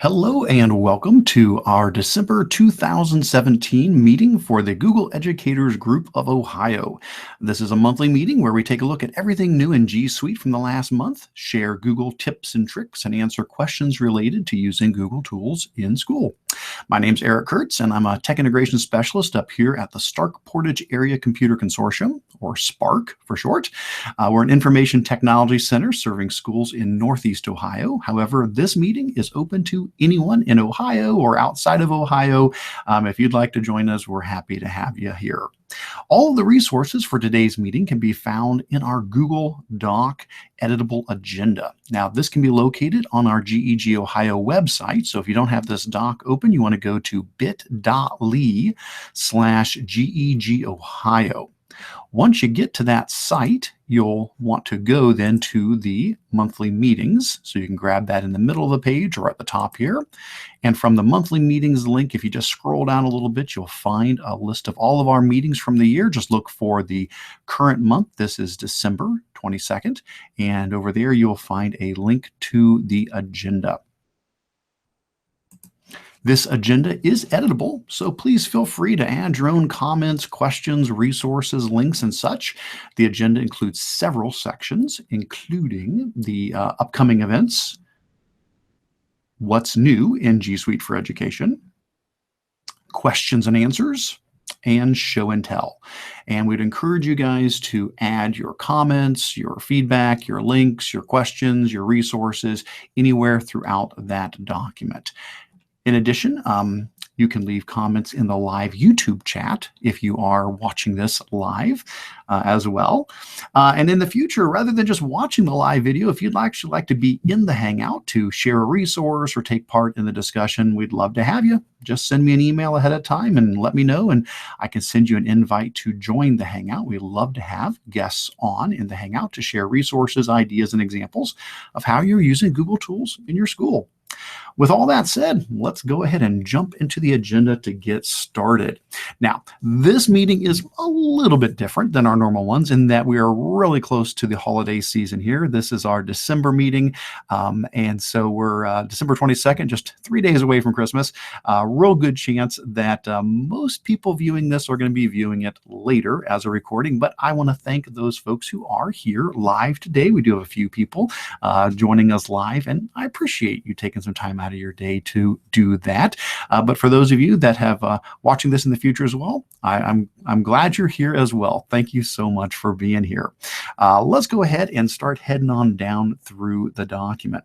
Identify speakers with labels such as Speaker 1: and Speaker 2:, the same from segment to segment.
Speaker 1: Hello and welcome to our December 2017 meeting for the Google Educators Group of Ohio. This is a monthly meeting where we take a look at everything new in G Suite from the last month, share Google tips and tricks, and answer questions related to using Google tools in school. My name's Eric Curts, and I'm a tech integration specialist up here at the Stark Portage Area Computer Consortium, or SPARC for short. We're an information technology center serving schools in Northeast Ohio. However, this meeting is open to anyone in Ohio or outside of Ohio. If you'd like to join us, we're happy to have you here. All of the resources for today's meeting can be found in our Google Doc editable agenda. Now, this can be located on our GEG Ohio website. So if you don't have this doc open, you want to go to bit.ly/GEG Ohio. Once you get to that site, you'll want to go then to the monthly meetings. So you can grab that in the middle of the page or at the top here. And from the monthly meetings link, if you just scroll down a little bit, you'll find a list of all of our meetings from the year. Just look for the current month. This is December 22nd. And over there, you'll find a link to the agenda. This agenda is editable, so please feel free to add your own comments, questions, resources, links, and such. The agenda includes several sections, including the upcoming events, what's new in G Suite for Education, questions and answers, and show and tell. And we'd encourage you guys to add your comments, your feedback, your links, your questions, your resources, anywhere throughout that document. In addition, you can leave comments in the live YouTube chat if you are watching this live as well. And in the future, rather than just watching the live video, if you'd actually like to be in the Hangout to share a resource or take part in the discussion, we'd love to have you. Just send me an email ahead of time and let me know, and I can send you an invite to join the Hangout. We love to have guests on in the Hangout to share resources, ideas, and examples of how you're using Google tools in your school. With all that said, let's go ahead and jump into the agenda to get started. Now, this meeting is a little bit different than our normal ones in that we are really close to the holiday season here. This is our December meeting, and so we're December 22nd, just 3 days away from Christmas. Real good chance that most people viewing this are going to be viewing it later as a recording, but I want to thank those folks who are here live today. We do have a few people joining us live, and I appreciate you taking some time out of your day to do that. But for those of you that have watching this in the future as well, I'm glad you're here as well. Thank you so much for being here. Let's go ahead and start heading on down through the document.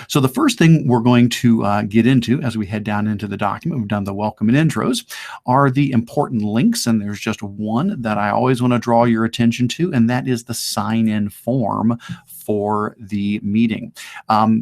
Speaker 1: So the first thing we're going to get into as we head down into the document, we've done the welcome and intros, are the important links. And there's just one that I always want to draw your attention to, and that is the sign-in form for the meeting.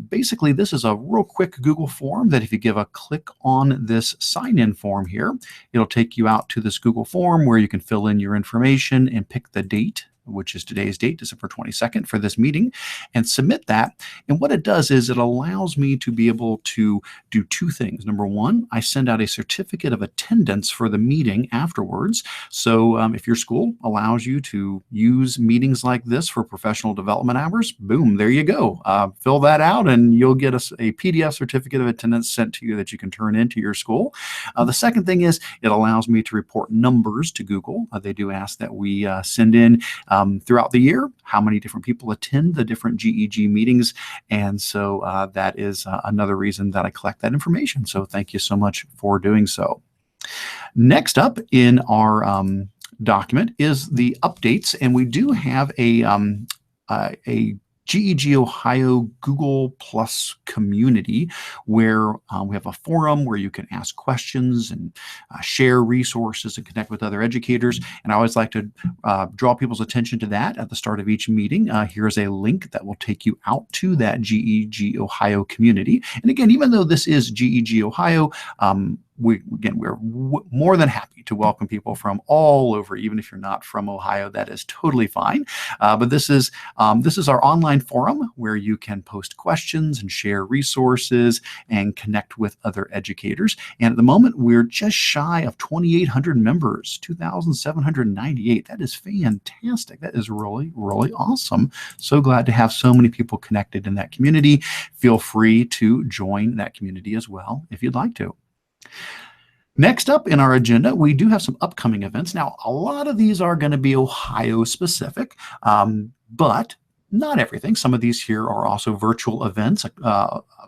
Speaker 1: Basically, this is a real quick Google form that if you give a click on this sign-in form here, it'll take you out to this Google form where you can fill in your information and pick the date, which is today's date, December 22nd, for this meeting, and submit that. And what it does is it allows me to be able to do two things. Number one, I send out a certificate of attendance for the meeting afterwards. So if your school allows you to use meetings like this for professional development hours, boom, there you go. Fill that out and you'll get a PDF certificate of attendance sent to you that you can turn into your school. The second thing is it allows me to report numbers to Google. They do ask that we send in throughout the year how many different people attend the different GEG meetings. And so that is another reason that I collect that information. So thank you so much for doing so. Next up in our document is the updates. And we do have a GEG Ohio Google Plus community where we have a forum where you can ask questions and share resources and connect with other educators. And I always like to draw people's attention to that at the start of each meeting. Here's a link that will take you out to that GEG Ohio community. And again, even though this is GEG Ohio, we're more than happy to welcome people from all over, even if you're not from Ohio. That is totally fine. But this is our online forum where you can post questions and share resources and connect with other educators. And at the moment, we're just shy of 2,800 members, 2,798. That is fantastic. That is really, really awesome. So glad to have so many people connected in that community. Feel free to join that community as well if you'd like to. Next up in our agenda, we do have some upcoming events. Now, a lot of these are going to be Ohio specific, but not everything. Some of these here are also virtual events.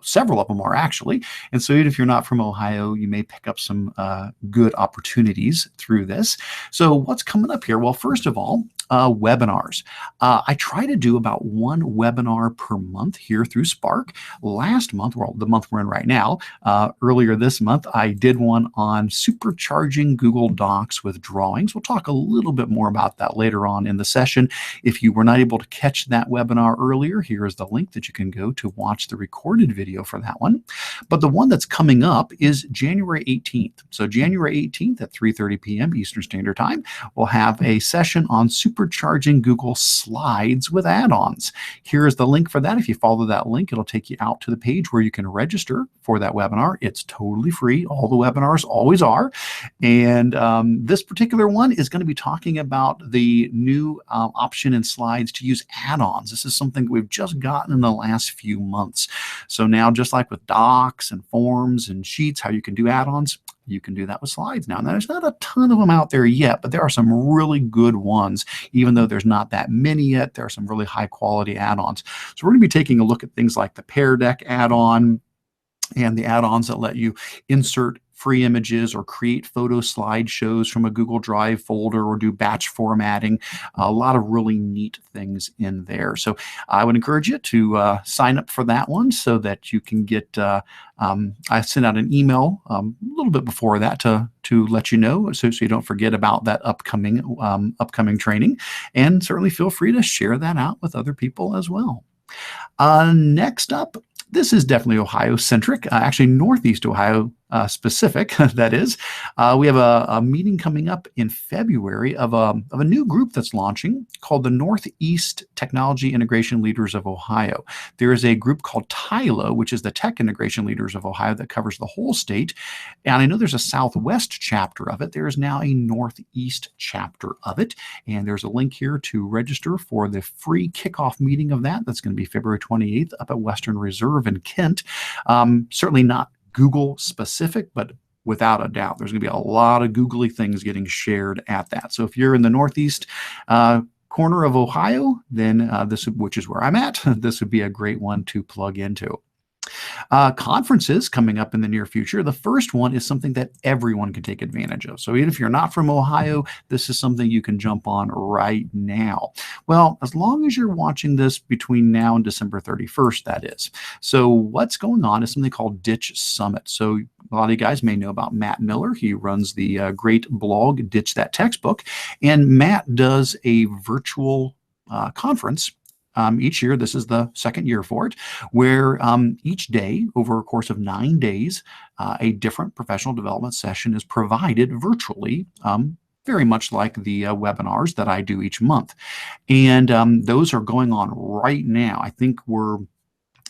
Speaker 1: Several of them are actually. And so even if you're not from Ohio, you may pick up some good opportunities through this. So what's coming up here? Well, first of all, webinars. I try to do about one webinar per month here through Spark. Last month, well, the month we're in right now, earlier this month, I did one on supercharging Google Docs with drawings. We'll talk a little bit more about that later on in the session. If you were not able to catch that webinar earlier, here is the link that you can go to watch the recorded video for that one. But the one that's coming up is January 18th. So January 18th at 3:30 p.m. Eastern Standard Time, we'll have a session on supercharging Google Slides with add-ons. Here is the link for that. If you follow that link, it'll take you out to the page where you can register for that webinar. It's totally free. All the webinars always are. And this particular one is going to be talking about the new option in Slides to use add-ons. This is something we've just gotten in the last few months. So now, just like with docs and forms and sheets, how you can do add-ons, you can do that with Slides now. Now, there's not a ton of them out there yet, but there are some really good ones. Even though there's not that many yet, there are some really high quality add-ons. So we're going to be taking a look at things like the Pear deck add-on and the add-ons that let you insert free images or create photo slideshows from a Google Drive folder or do batch formatting. A lot of really neat things in there. So I would encourage you to sign up for that one so that you can get, I sent out an email a little bit before that to let you know so you don't forget about that upcoming training. And certainly feel free to share that out with other people as well. Next up, this is definitely Ohio-centric, actually Northeast Ohio specific, that is. We have a meeting coming up in February of a new group that's launching called the Northeast Technology Integration Leaders of Ohio. There is a group called TILO, which is the Tech Integration Leaders of Ohio that covers the whole state. And I know there's a Southwest chapter of it. There is now a Northeast chapter of it. And there's a link here to register for the free kickoff meeting of that. That's going to be February 28th up at Western Reserve in Kent. Certainly not Google specific, but without a doubt, there's going to be a lot of googly things getting shared at that. So if you're in the Northeast corner of Ohio, then which is where I'm at, this would be a great one to plug into. Conferences coming up in the near future. The first one is something that everyone can take advantage of. So even if you're not from Ohio, this is something you can jump on right now. Well, as long as you're watching this between now and December 31st, that is. So what's going on is something called Ditch Summit. So a lot of you guys may know about Matt Miller. He runs the great blog, Ditch That Textbook. And Matt does a virtual conference each year. This is the second year for it, where each day, over a course of 9 days, a different professional development session is provided virtually, very much like the webinars that I do each month. And those are going on right now. I think we're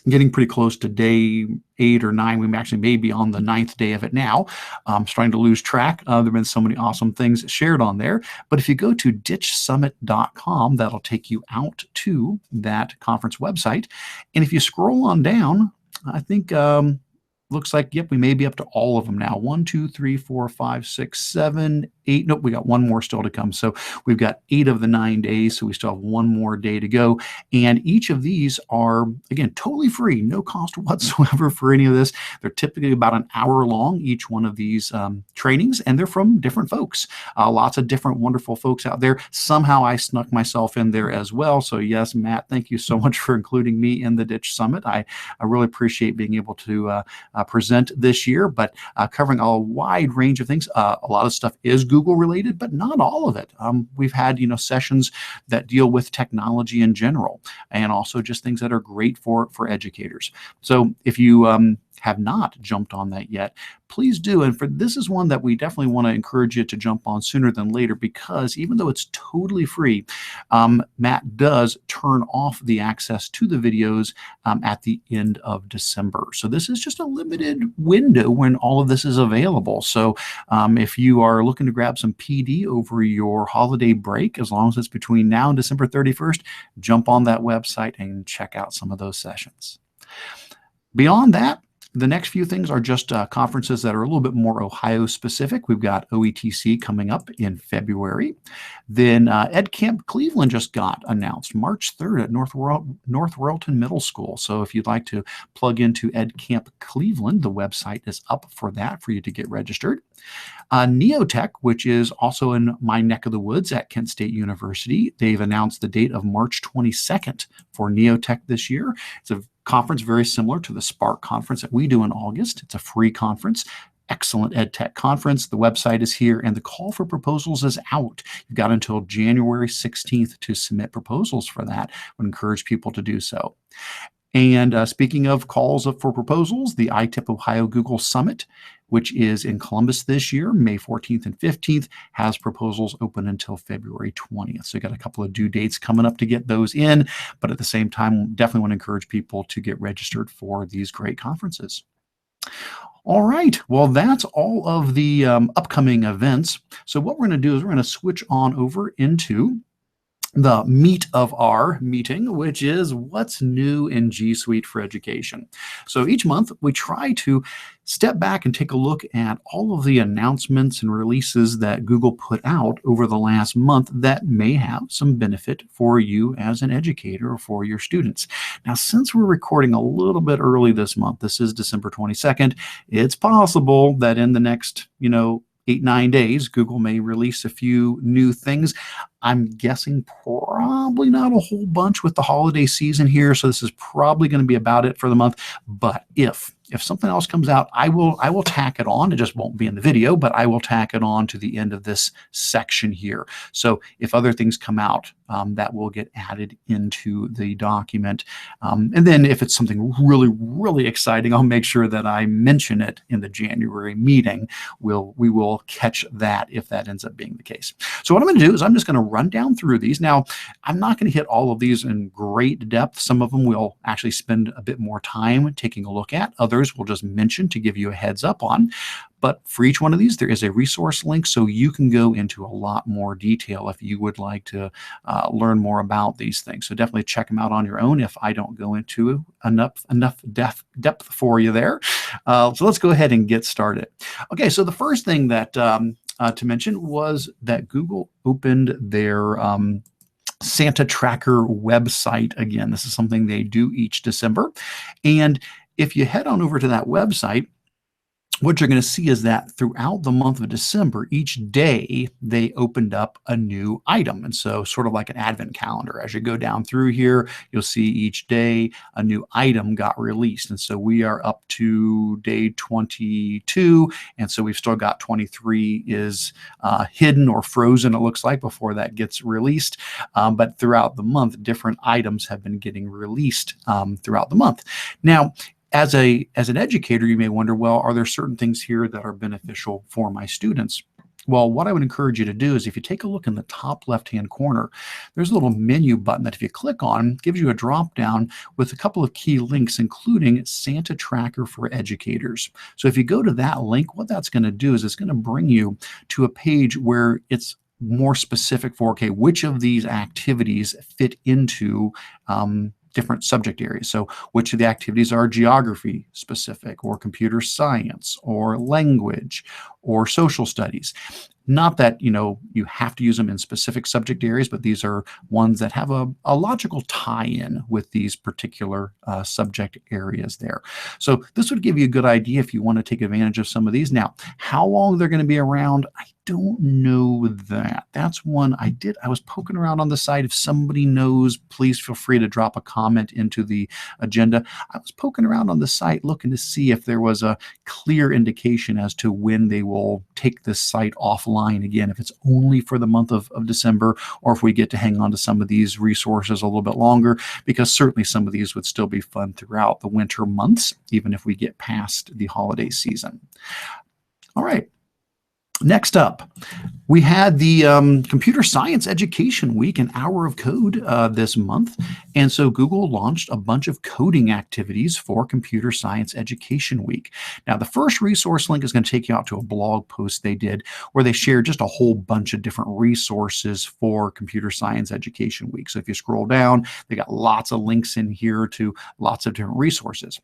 Speaker 1: getting pretty close to day 8 or 9. We actually may be on the 9th day of it now. I'm starting to lose track. There have been so many awesome things shared on there. But if you go to ditchsummit.com, that'll take you out to that conference website. And if you scroll on down, I think looks like, yep, we may be up to all of them now. 1, 2, 3, 4, 5, 6, 7, 8. Nope, we got one more still to come. So we've got 8 of the 9 days. So we still have one more day to go. And each of these are, again, totally free, no cost whatsoever for any of this. They're typically about an hour long, each one of these trainings, and they're from different folks. Lots of different wonderful folks out there. Somehow I snuck myself in there as well. So yes, Matt, thank you so much for including me in the Ditch Summit. I really appreciate being able to present this year, but covering a wide range of things. A lot of stuff is Google related, but not all of it. We've had sessions that deal with technology in general, and also just things that are great for educators. So if you have not jumped on that yet, please do. And this is one that we definitely want to encourage you to jump on sooner than later, because even though it's totally free, Matt does turn off the access to the videos at the end of December. So this is just a limited window when all of this is available. So if you are looking to grab some PD over your holiday break, as long as it's between now and December 31st, jump on that website and check out some of those sessions. Beyond that, the next few things are just conferences that are a little bit more Ohio specific. We've got OETC coming up in February. Then EdCamp Cleveland just got announced March 3rd at North Royalton Middle School. So if you'd like to plug into EdCamp Cleveland, the website is up for that for you to get registered. NeoTech, which is also in my neck of the woods at Kent State University, they've announced the date of March 22nd for NeoTech this year. It's a conference very similar to the Spark conference that we do in August. It's a free conference. Excellent EdTech conference. The website is here and the call for proposals is out. You've got until January 16th to submit proposals for that. I would encourage people to do so. And speaking of calls for proposals, the iTip Ohio Google Summit, which is in Columbus this year, May 14th and 15th, has proposals open until February 20th. So you got a couple of due dates coming up to get those in, but at the same time, definitely want to encourage people to get registered for these great conferences. All right, well, that's all of the upcoming events. So what we're going to do is we're going to switch on over into the meat of our meeting, which is what's new in G Suite for Education. So each month we try to step back and take a look at all of the announcements and releases that Google put out over the last month that may have some benefit for you as an educator or for your students. Now, since we're recording a little bit early this month, this is December 22nd, it's possible that in the next, 8-9 days, Google may release a few new things. I'm guessing probably not a whole bunch with the holiday season here, so this is probably going to be about it for the month. But if something else comes out, I will tack it on. It just won't be in the video, but I will tack it on to the end of this section here. So if other things come out, that will get added into the document. And then if it's something really, really exciting, I'll make sure that I mention it in the January meeting. We will catch that if that ends up being the case. So what I'm going to do is I'm just going to run down through these. Now, I'm not going to hit all of these in great depth. Some of them we'll actually spend a bit more time taking a look at. Others we'll just mention to give you a heads up on. But for each one of these, there is a resource link, so you can go into a lot more detail if you would like to learn more about these things. So definitely check them out on your own if I don't go into enough depth for you there. So let's go ahead and get started. Okay, so the first thing that to mention was that Google opened their Santa Tracker website again. This is something they do each December. And if you head on over to that website, what you're going to see is that throughout the month of December, each day they opened up a new item. And so sort of like an advent calendar, as you go down through here, you'll see each day a new item got released. And so we are up to day 22. And so we've still got 23 is hidden or frozen, it looks like, before that gets released. But throughout the month, different items have been getting released throughout the month. Now, as an educator, you may wonder, well, are there certain things here that are beneficial for my students? Well, what I would encourage you to do is if you take a look in the top left-hand corner, there's a little menu button that if you click on, gives you a drop-down with a couple of key links, including Santa Tracker for Educators. So if you go to that link, what that's going to do is it's going to bring you to a page where it's more specific for, okay, which of these activities fit into different subject areas. So which of the activities are geography specific or computer science or language or social studies. Not that, you have to use them in specific subject areas, but these are ones that have a logical tie-in with these particular subject areas there. So this would give you a good idea if you want to take advantage of some of these. Now, how long they're going to be around, I don't know that. That's one I was poking around on the site. If somebody knows, please feel free to drop a comment into the agenda. I was poking around on the site looking to see if there was a clear indication as to when they will take this site offline offline, again, if it's only for the month of December, or if we get to hang on to some of these resources a little bit longer, because certainly some of these would still be fun throughout the winter months, even if we get past the holiday season. All right. Next up, we had the Computer Science Education Week, an hour of code this month. And so Google launched a bunch of coding activities for Computer Science Education Week. Now, the first resource link is going to take you out to a blog post they did where they shared just a whole bunch of different resources for Computer Science Education Week. So if you scroll down, they got lots of links in here to lots of different resources.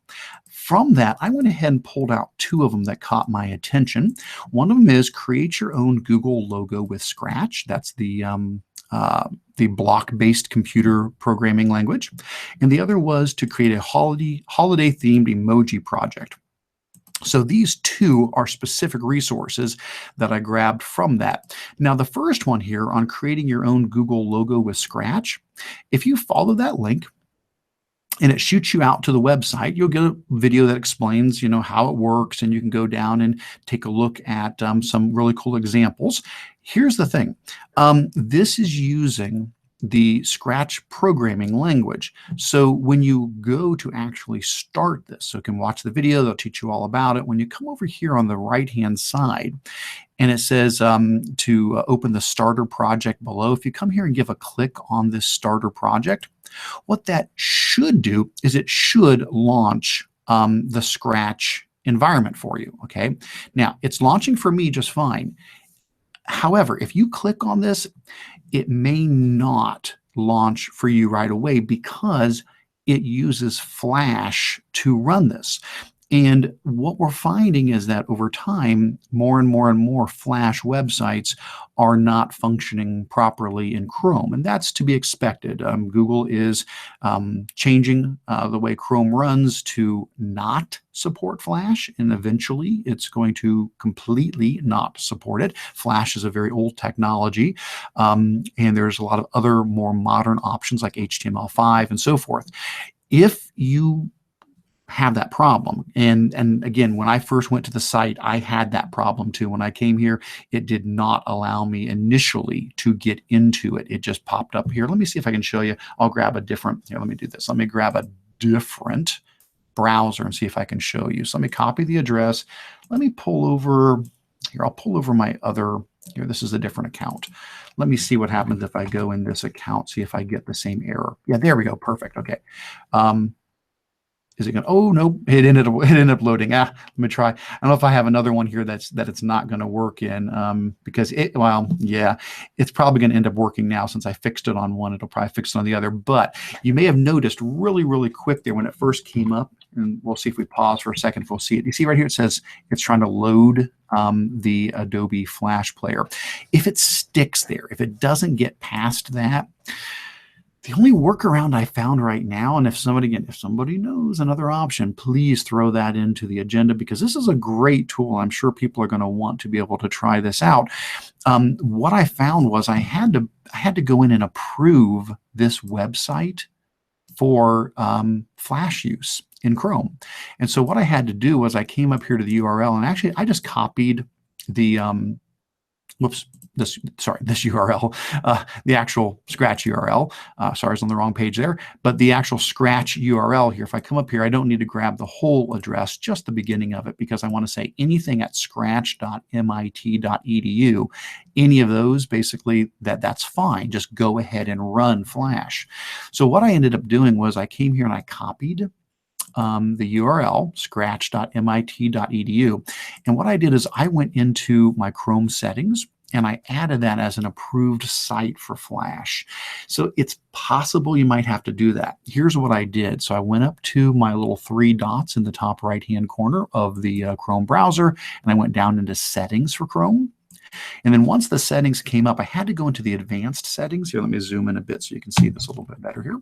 Speaker 1: From that, I went ahead and pulled out two of them that caught my attention. One of them is create your own Google logo with Scratch. That's the block-based computer programming language. And the other was to create a holiday-themed emoji project. So these two are specific resources that I grabbed from that. Now, the first one here on creating your own Google logo with Scratch, if you follow that link, and it shoots you out to the website, you'll get a video that explains, how it works, and you can go down and take a look at some really cool examples. Here's the thing. This is using the Scratch programming language. So when you go to actually start this, so you can watch the video, they'll teach you all about it. When you come over here on the right-hand side, and it says to open the starter project below, if you come here and give a click on this starter project, what that should do is it should launch the Scratch environment for you, okay? Now, it's launching for me just fine. However, if you click on this, it may not launch for you right away because it uses Flash to run this. And what we're finding is that over time, more and more Flash websites are not functioning properly in Chrome, and that's to be expected. Google is changing the way Chrome runs to not support Flash, and eventually it's going to completely not support it. Flash is a very old technology, and there's a lot of other more modern options like HTML5 and so forth. If you have that problem. And again, when I first went to the site, I had that problem too. When I came here, it did not allow me initially to get into it. It just popped up here. Let me see if I can show you. I'll grab a different, here, let me do this. Let me grab a different browser and see if I can show you. So let me copy the address. Let me pull over, here, I'll pull over my other, here, this is a different account. Let me see what happens if I go in this account, see if I get the same error. Yeah, there we go. Perfect. Okay. Is it going to, oh, no, it ended up loading. Let me try. I don't know if I have another one here that it's not going to work in because it's probably going to end up working now since I fixed it on one. It'll probably fix it on the other. But you may have noticed really quick there when it first came up, and we'll see if we pause for a second if we'll see it. You see right here, it says it's trying to load the Adobe Flash Player. If it sticks there, if it doesn't get past that, the only workaround I found right now, and if somebody knows another option, please throw that into the agenda because this is a great tool. I'm sure people are going to want to be able to try this out. What I found was I had to go in and approve this website for Flash use in Chrome. And so what I had to do was I came up here to the URL, and actually I just copied the this URL, the actual Scratch URL. Sorry, I was on the wrong page there. But the actual Scratch URL here, if I come up here, I don't need to grab the whole address, just the beginning of it, because I want to say anything at scratch.mit.edu. Any of those, basically, that's fine. Just go ahead and run Flash. So what I ended up doing was I came here and I copied the URL, scratch.mit.edu. And what I did is I went into my Chrome settings and I added that as an approved site for Flash. So it's possible you might have to do that. Here's what I did. So I went up to my little three dots in the top right-hand corner of the Chrome browser, and I went down into settings for Chrome. And then once the settings came up, I had to go into the advanced settings. Here, let me zoom in a bit so you can see this a little bit better here.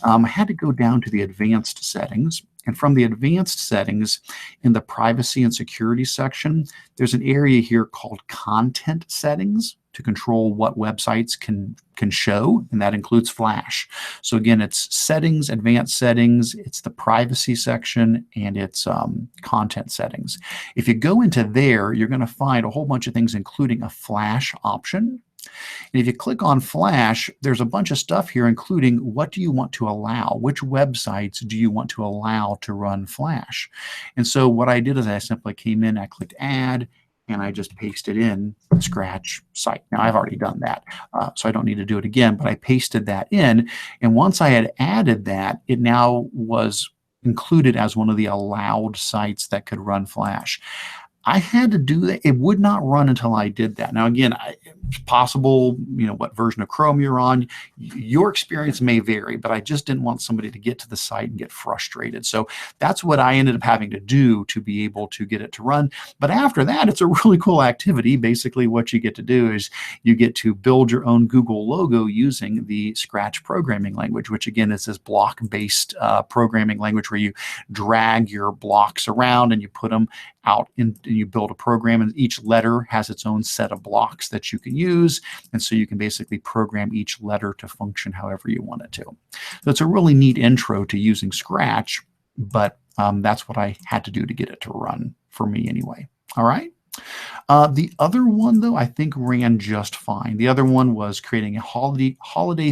Speaker 1: I had to go down to the advanced settings. And from the advanced settings in the privacy and security section, there's an area here called content settings. to control what websites can show, and that includes Flash. So again, it's settings, advanced settings, it's the privacy section, and it's content settings. If you go into there, you're going to find a whole bunch of things, including a Flash option. And if you click on Flash, there's a bunch of stuff here, including what do you want to allow? Which websites do you want to allow to run Flash? And so what I did is I simply came in, I clicked Add, and I just pasted in Scratch site. Now, I've already done that, so I don't need to do it again, but I pasted that in. And once I had added that, it now was included as one of the allowed sites that could run Flash. I had to do that. It would not run until I did that. Now, again, it's possible, what version of Chrome you're on. Your experience may vary, but I just didn't want somebody to get to the site and get frustrated. So that's what I ended up having to do to be able to get it to run. But after that, it's a really cool activity. Basically, what you get to do is you get to build your own Google logo using the Scratch programming language, which again is this block-based programming language where you drag your blocks around and you put them out and you build a program, and each letter has its own set of blocks that you can use. And so you can basically program each letter to function however you want it to. So it's a really neat intro to using Scratch, but that's what I had to do to get it to run for me anyway. All right. The other one, though, I think ran just fine. The other one was creating a holiday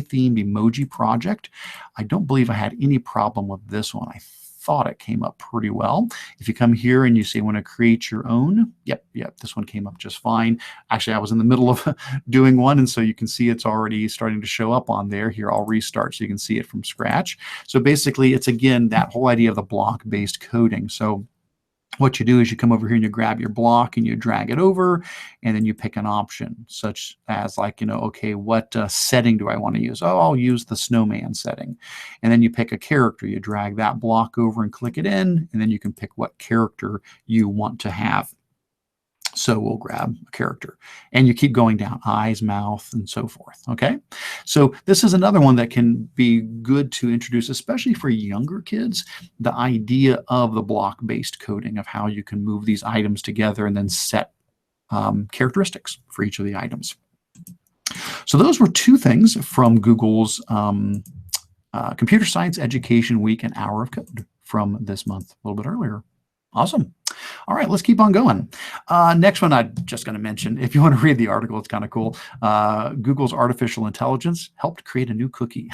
Speaker 1: themed emoji project. I don't believe I had any problem with this one. I thought it came up pretty well. If you come here and you say, want to create your own, yep, this one came up just fine. Actually, I was in the middle of doing one, and so you can see it's already starting to show up on there. Here, I'll restart so you can see it from scratch. So basically, it's again that whole idea of the block-based coding. So what you do is you come over here and you grab your block and you drag it over, and then you pick an option such as like, okay, what setting do I want to use? Oh, I'll use the snowman setting. And then you pick a character, you drag that block over and click it in, and then you can pick what character you want to have. So we'll grab a character, and you keep going down, eyes, mouth, and so forth. Okay, so this is another one that can be good to introduce, especially for younger kids, the idea of the block-based coding of how you can move these items together and then set characteristics for each of the items. So those were two things from Google's Computer Science Education Week and Hour of Code from this month, a little bit earlier. Awesome. All right, let's keep on going. Next one I'm just going to mention, if you want to read the article, it's kind of cool. Google's artificial intelligence helped create a new cookie.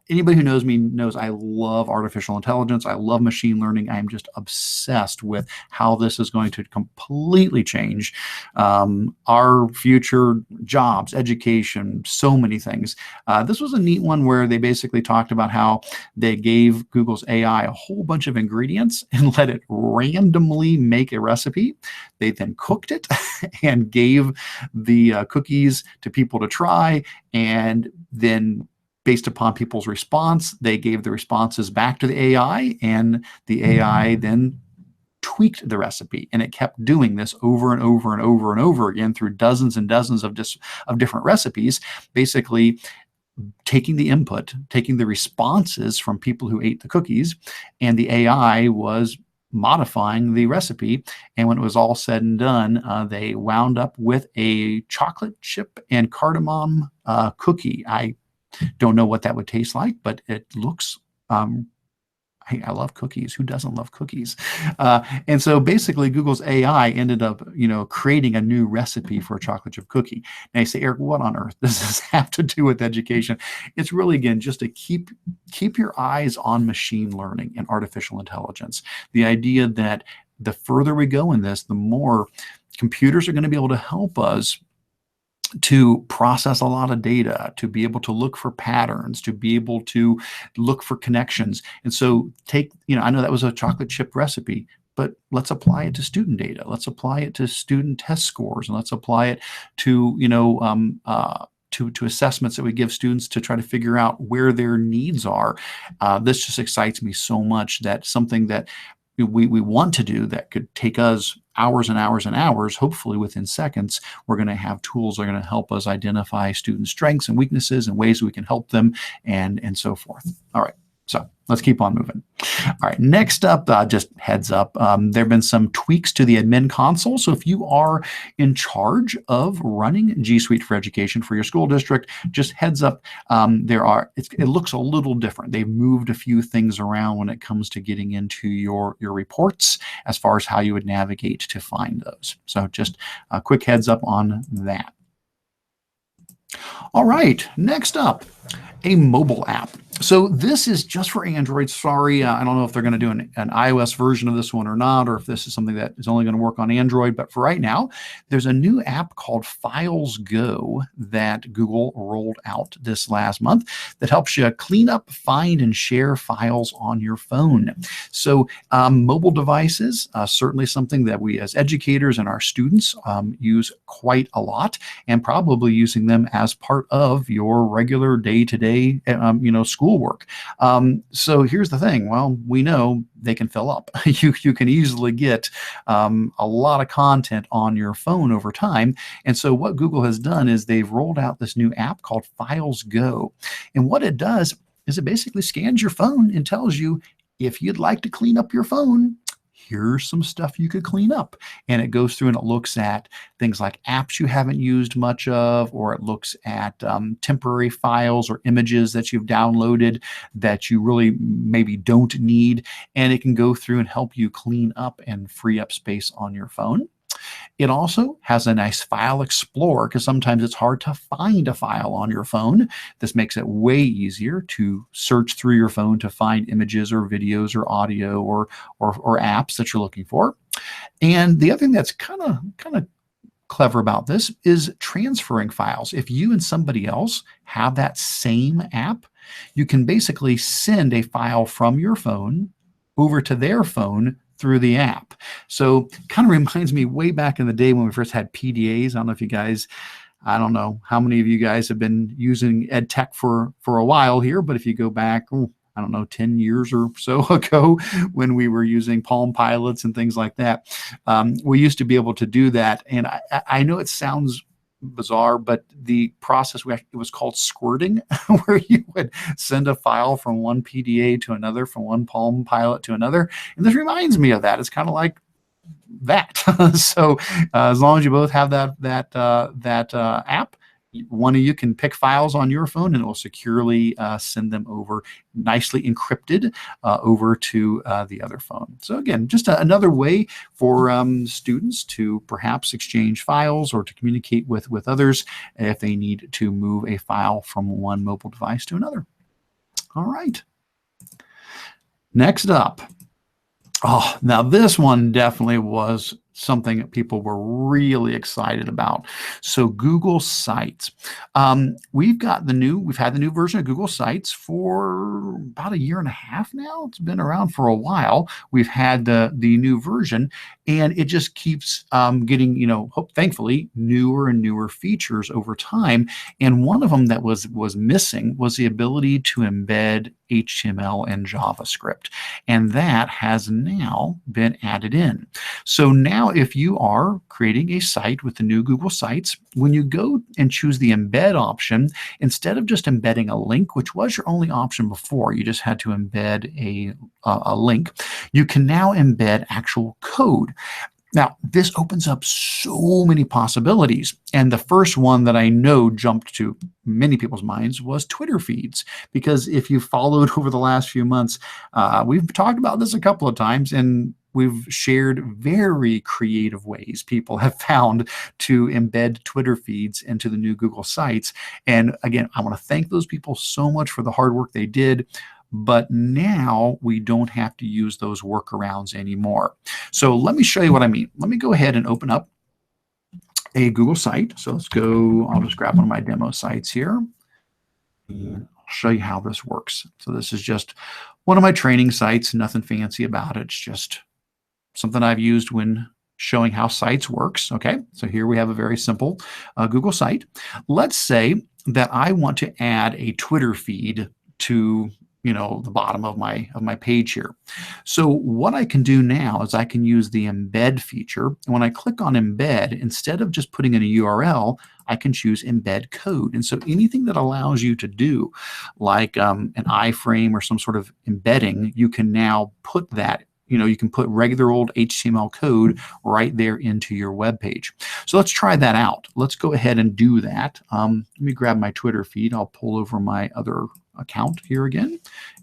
Speaker 1: Anybody who knows me knows I love artificial intelligence. I love machine learning. I am just obsessed with how this is going to completely change our future jobs, education, so many things. This was a neat one where they basically talked about how they gave Google's AI a whole bunch of ingredients and let it randomly make a recipe. They then cooked it and gave the cookies to people to try, and then based upon people's response, they gave the responses back to the AI, and the AI then tweaked the recipe, and it kept doing this over and over and over and over again through dozens and dozens of different recipes, basically taking the input, taking the responses from people who ate the cookies, and the AI was modifying the recipe. And when it was all said and done, they wound up with a chocolate chip and cardamom cookie. I don't know what that would taste like, but it looks, hey, I love cookies. Who doesn't love cookies? And so basically Google's AI ended up, creating a new recipe for a chocolate chip cookie. Now you say, Eric, what on earth does this have to do with education? It's really, again, just to keep your eyes on machine learning and artificial intelligence. The idea that the further we go in this, the more computers are going to be able to help us to process a lot of data, to be able to look for patterns, to be able to look for connections. And so I know that was a chocolate chip recipe, but let's apply it to student data. Let's apply it to student test scores, and let's apply it to, to assessments that we give students to try to figure out where their needs are. This just excites me so much. That something that we want to do that could take us hours and hours and hours, hopefully within seconds, we're going to have tools that are going to help us identify student strengths and weaknesses and ways we can help them, and so forth. All right. So let's keep on moving. All right, next up, just heads up, there have been some tweaks to the admin console. So if you are in charge of running G Suite for Education for your school district, just heads up, it looks a little different. They've moved a few things around when it comes to getting into your reports as far as how you would navigate to find those. So just a quick heads up on that. All right, next up, a mobile app. So this is just for Android. Sorry, I don't know if they're going to do an iOS version of this one or not, or if this is something that is only going to work on Android. But for right now, there's a new app called Files Go that Google rolled out this last month that helps you clean up, find, and share files on your phone. So mobile devices, certainly something that we as educators and our students use quite a lot, and probably using them as part of your regular day-to-day schoolwork. So here's the thing. Well, we know they can fill up. You can easily get a lot of content on your phone over time. And so what Google has done is they've rolled out this new app called Files Go. And what it does is it basically scans your phone and tells you, if you'd like to clean up your phone, here's some stuff you could clean up. And it goes through and it looks at things like apps you haven't used much of, or it looks at temporary files or images that you've downloaded that you really maybe don't need. And it can go through and help you clean up and free up space on your phone. It also has a nice file explorer because sometimes it's hard to find a file on your phone. This makes it way easier to search through your phone to find images or videos or audio or apps that you're looking for. And the other thing that's kind of clever about this is transferring files. If you and somebody else have that same app, you can basically send a file from your phone over to their phone through the app. So kind of reminds me way back in the day when we first had PDAs. I don't know if you guys, I don't know how many of you guys have been using EdTech for a while here, but if you go back, I don't know, 10 years or so ago when we were using Palm Pilots and things like that, we used to be able to do that. And I know it sounds bizarre, but the process, it was called squirting, where you would send a file from one PDA to another, from one Palm Pilot to another. And this reminds me of that. It's kind of like that. So as long as you both have that app, one of you can pick files on your phone and it will securely send them over, nicely encrypted, over to the other phone. So again, just another way for students to perhaps exchange files or to communicate with others if they need to move a file from one mobile device to another. All right. Next up. Oh, now this one definitely was something that people were really excited about. So Google Sites. We've had the new version of Google Sites for about a year and a half now. It's been around for a while. We've had the new version, and it just keeps getting, thankfully, newer and newer features over time. And one of them that was missing was the ability to embed HTML and JavaScript. And that has now been added in. So now if you are creating a site with the new Google Sites, when you go and choose the embed option, instead of just embedding a link, which was your only option before, you just had to embed a link, you can now embed actual code. Now, this opens up so many possibilities. And the first one that I know jumped to many people's minds was Twitter feeds. Because if you followed over the last few months, we've talked about this a couple of times, and we've shared very creative ways people have found to embed Twitter feeds into the new Google Sites. And again, I want to thank those people so much for the hard work they did. But now we don't have to use those workarounds anymore. So let me show you what I mean. Let me go ahead and open up a Google site. So let's go, I'll just grab one of my demo sites here. And I'll show you how this works. So this is just one of my training sites, nothing fancy about it. It's just something I've used when showing how sites works. Okay, so here we have a very simple Google site. Let's say that I want to add a Twitter feed to the bottom of my page here. So what I can do now is I can use the embed feature. And when I click on embed, instead of just putting in a URL, I can choose embed code. And so anything that allows you to do like an iframe or some sort of embedding, you can now put that. You can put regular old HTML code right there into your web page. So let's try that out. Let's go ahead and do that. Let me grab my Twitter feed. I'll pull over my other account here again.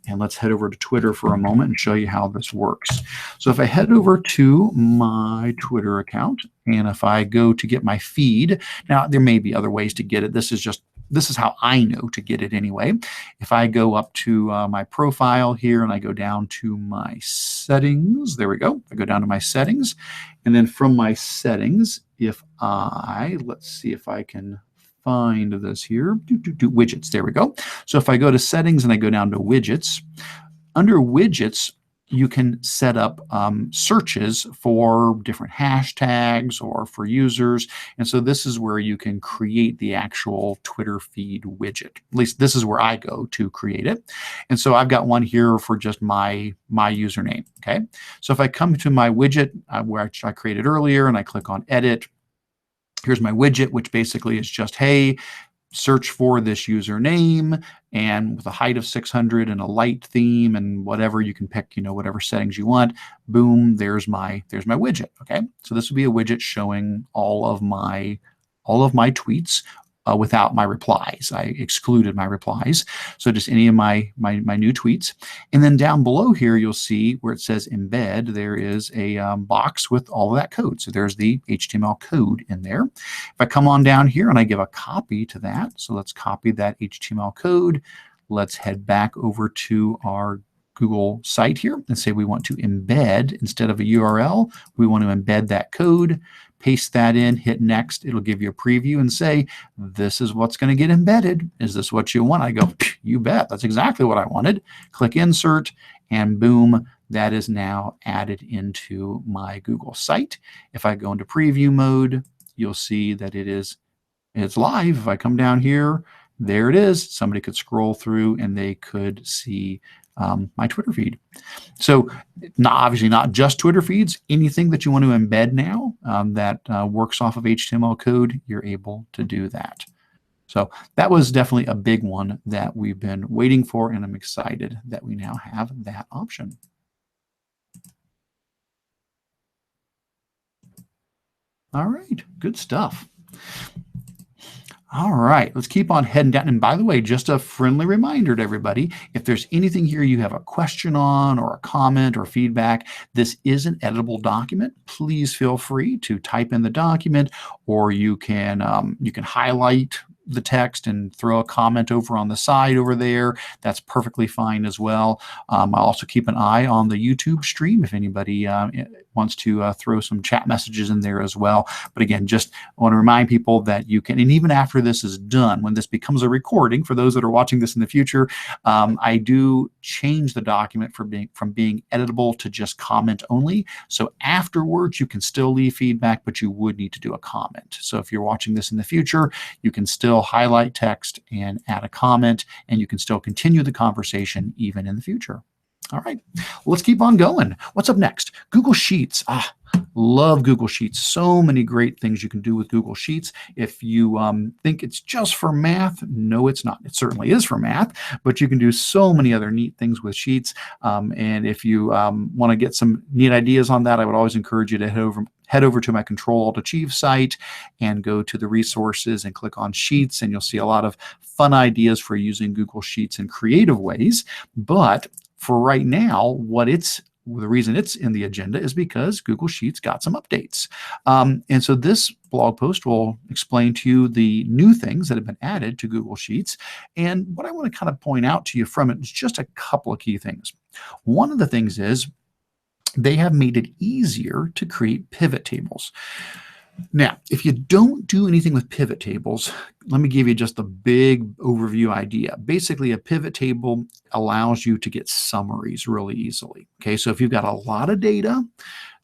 Speaker 1: And let's head over to Twitter for a moment and show you how this works. So if I head over to my Twitter account, and if I go to get my feed, now there may be other ways to get it. This is how I know to get it anyway. If I go up to my profile here and I go down to my settings, there we go. I go down to my settings, and then from my settings, let's see if I can find this here, widgets, there we go. So if I go to settings and I go down to widgets, under widgets, you can set up searches for different hashtags or for users. And so this is where you can create the actual Twitter feed widget. At least this is where I go to create it. And so I've got one here for just my username. Okay. So if I come to my widget, which I created earlier, and I click on edit, here's my widget, which basically is just, hey, search for this username, and with a height of 600 and a light theme and whatever, you can pick, whatever settings you want. Boom, there's my widget. Okay, so this would be a widget showing all of my tweets without my replies. I excluded my replies, so just any of my new tweets. And then down below here, you'll see where it says embed, there is a box with all of that code. So there's the HTML code in there. If I come on down here and I give a copy to that, so let's copy that HTML code. Let's head back over to our Google site here and say we want to embed, instead of a URL, we want to embed that code. Paste that in, hit next. It'll give you a preview and say, this is what's going to get embedded. Is this what you want? I go, you bet. That's exactly what I wanted. Click insert, and boom, that is now added into my Google site. If I go into preview mode, you'll see that it's live. If I come down here, there it is. Somebody could scroll through and they could see my Twitter feed. So obviously not just Twitter feeds, anything that you want to embed now that works off of HTML code, you're able to do that. So that was definitely a big one that we've been waiting for, and I'm excited that we now have that option. All right, good stuff. All right, let's keep on heading down. And by the way, just a friendly reminder to everybody, if there's anything here you have a question on or a comment or feedback, this is an editable document. Please feel free to type in the document, or you can highlight the text and throw a comment over on the side over there. That's perfectly fine as well. I'll also keep an eye on the YouTube stream if anybody wants to throw some chat messages in there as well. But again, just want to remind people that you can, and even after this is done, when this becomes a recording, for those that are watching this in the future, I do change the document from being editable to just comment only. So afterwards, you can still leave feedback, but you would need to do a comment. So if you're watching this in the future, you can still highlight text and add a comment, and you can still continue the conversation even in the future. All right, let's keep on going. What's up next? Google Sheets. Love Google Sheets. So many great things you can do with Google Sheets. If you think it's just for math, no, it's not. It certainly is for math, but you can do so many other neat things with Sheets. And if you want to get some neat ideas on that, I would always encourage you to head over to my Control-Alt-Achieve site and go to the resources and click on Sheets, and you'll see a lot of fun ideas for using Google Sheets in creative ways. But for right now, the reason it's in the agenda is because Google Sheets got some updates. And so this blog post will explain to you the new things that have been added to Google Sheets. And what I want to kind of point out to you from it is just a couple of key things. One of the things is they have made it easier to create pivot tables. Now, if you don't do anything with pivot tables, let me give you just a big overview idea. Basically, a pivot table allows you to get summaries really easily. Okay, so if you've got a lot of data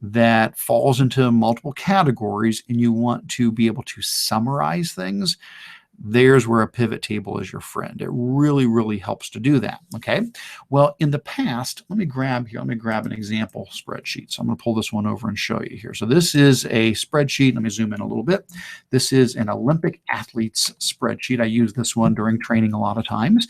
Speaker 1: that falls into multiple categories and you want to be able to summarize things, there's where a pivot table is your friend. It really, really helps to do that, okay? Well, in the past, let me grab an example spreadsheet. So I'm going to pull this one over and show you here. So this is a spreadsheet. Let me zoom in a little bit. This is an Olympic athletes spreadsheet. I use this one during training a lot of times,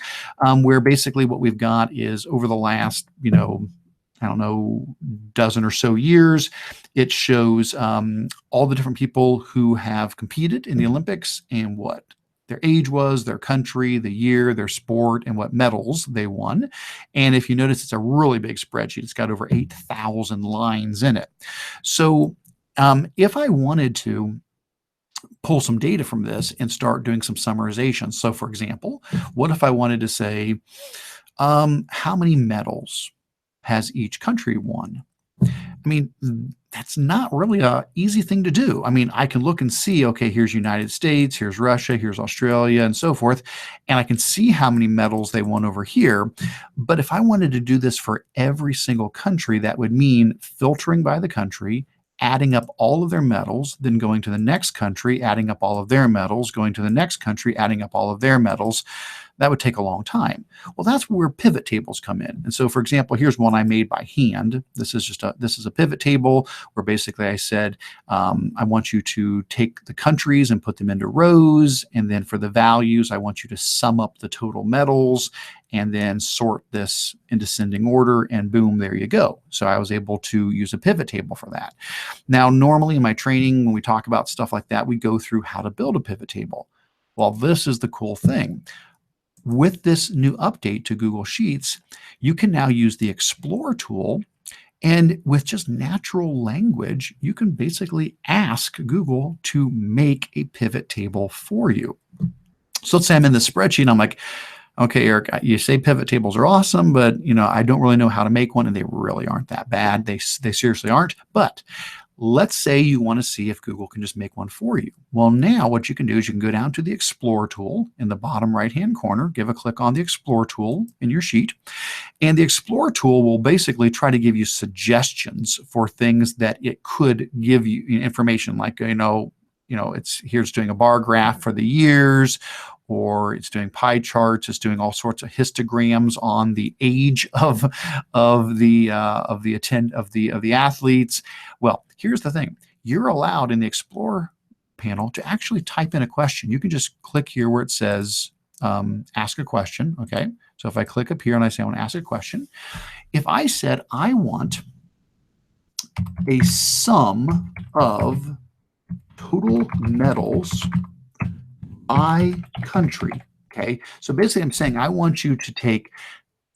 Speaker 1: where basically what we've got is over the last, I don't know, dozen or so years, it shows all the different people who have competed in the Olympics and what their age was, their country, the year, their sport, and what medals they won. And if you notice, it's a really big spreadsheet. It's got over 8,000 lines in it. So if I wanted to pull some data from this and start doing some summarization. So for example, what if I wanted to say, how many medals has each country won? I mean, that's not really a easy thing to do. I mean, I can look and see, okay, here's United States, here's Russia, here's Australia, and so forth, and I can see how many medals they won over here. But if I wanted to do this for every single country, that would mean filtering by the country, adding up all of their medals, then going to the next country, adding up all of their medals, going to the next country, adding up all of their medals. That would take a long time. Well, that's where pivot tables come in. And so, for example, here's one I made by hand. This is a pivot table where basically I said, I want you to take the countries and put them into rows. And then for the values, I want you to sum up the total medals and then sort this in descending order, and boom, there you go. So I was able to use a pivot table for that. Now, normally in my training, when we talk about stuff like that, we go through how to build a pivot table. Well, this is the cool thing. With this new update to Google Sheets, you can now use the Explore tool, and with just natural language, you can basically ask Google to make a pivot table for you. So let's say I'm in the spreadsheet, and I'm like, okay, Eric, you say pivot tables are awesome, but I don't really know how to make one, and they really aren't that bad. They seriously aren't. But let's say you want to see if Google can just make one for you. Well, now what you can do is you can go down to the Explore tool in the bottom right-hand corner, give a click on the Explore tool in your sheet, and the Explore tool will basically try to give you suggestions for things that it could give you information, like, here's doing a bar graph for the years, or it's doing pie charts, it's doing all sorts of histograms on the age of the athletes. Well, here's the thing. You're allowed in the Explore panel to actually type in a question. You can just click here where it says ask a question. Okay. So if I click up here and I say I want to ask a question, if I said I want a sum of total medals by country. Okay. So basically I'm saying I want you to take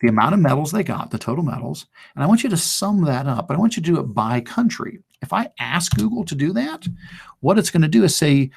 Speaker 1: the amount of medals they got, the total medals, and I want you to sum that up, but I want you to do it by country. If I ask Google to do that, what it's going to do is say,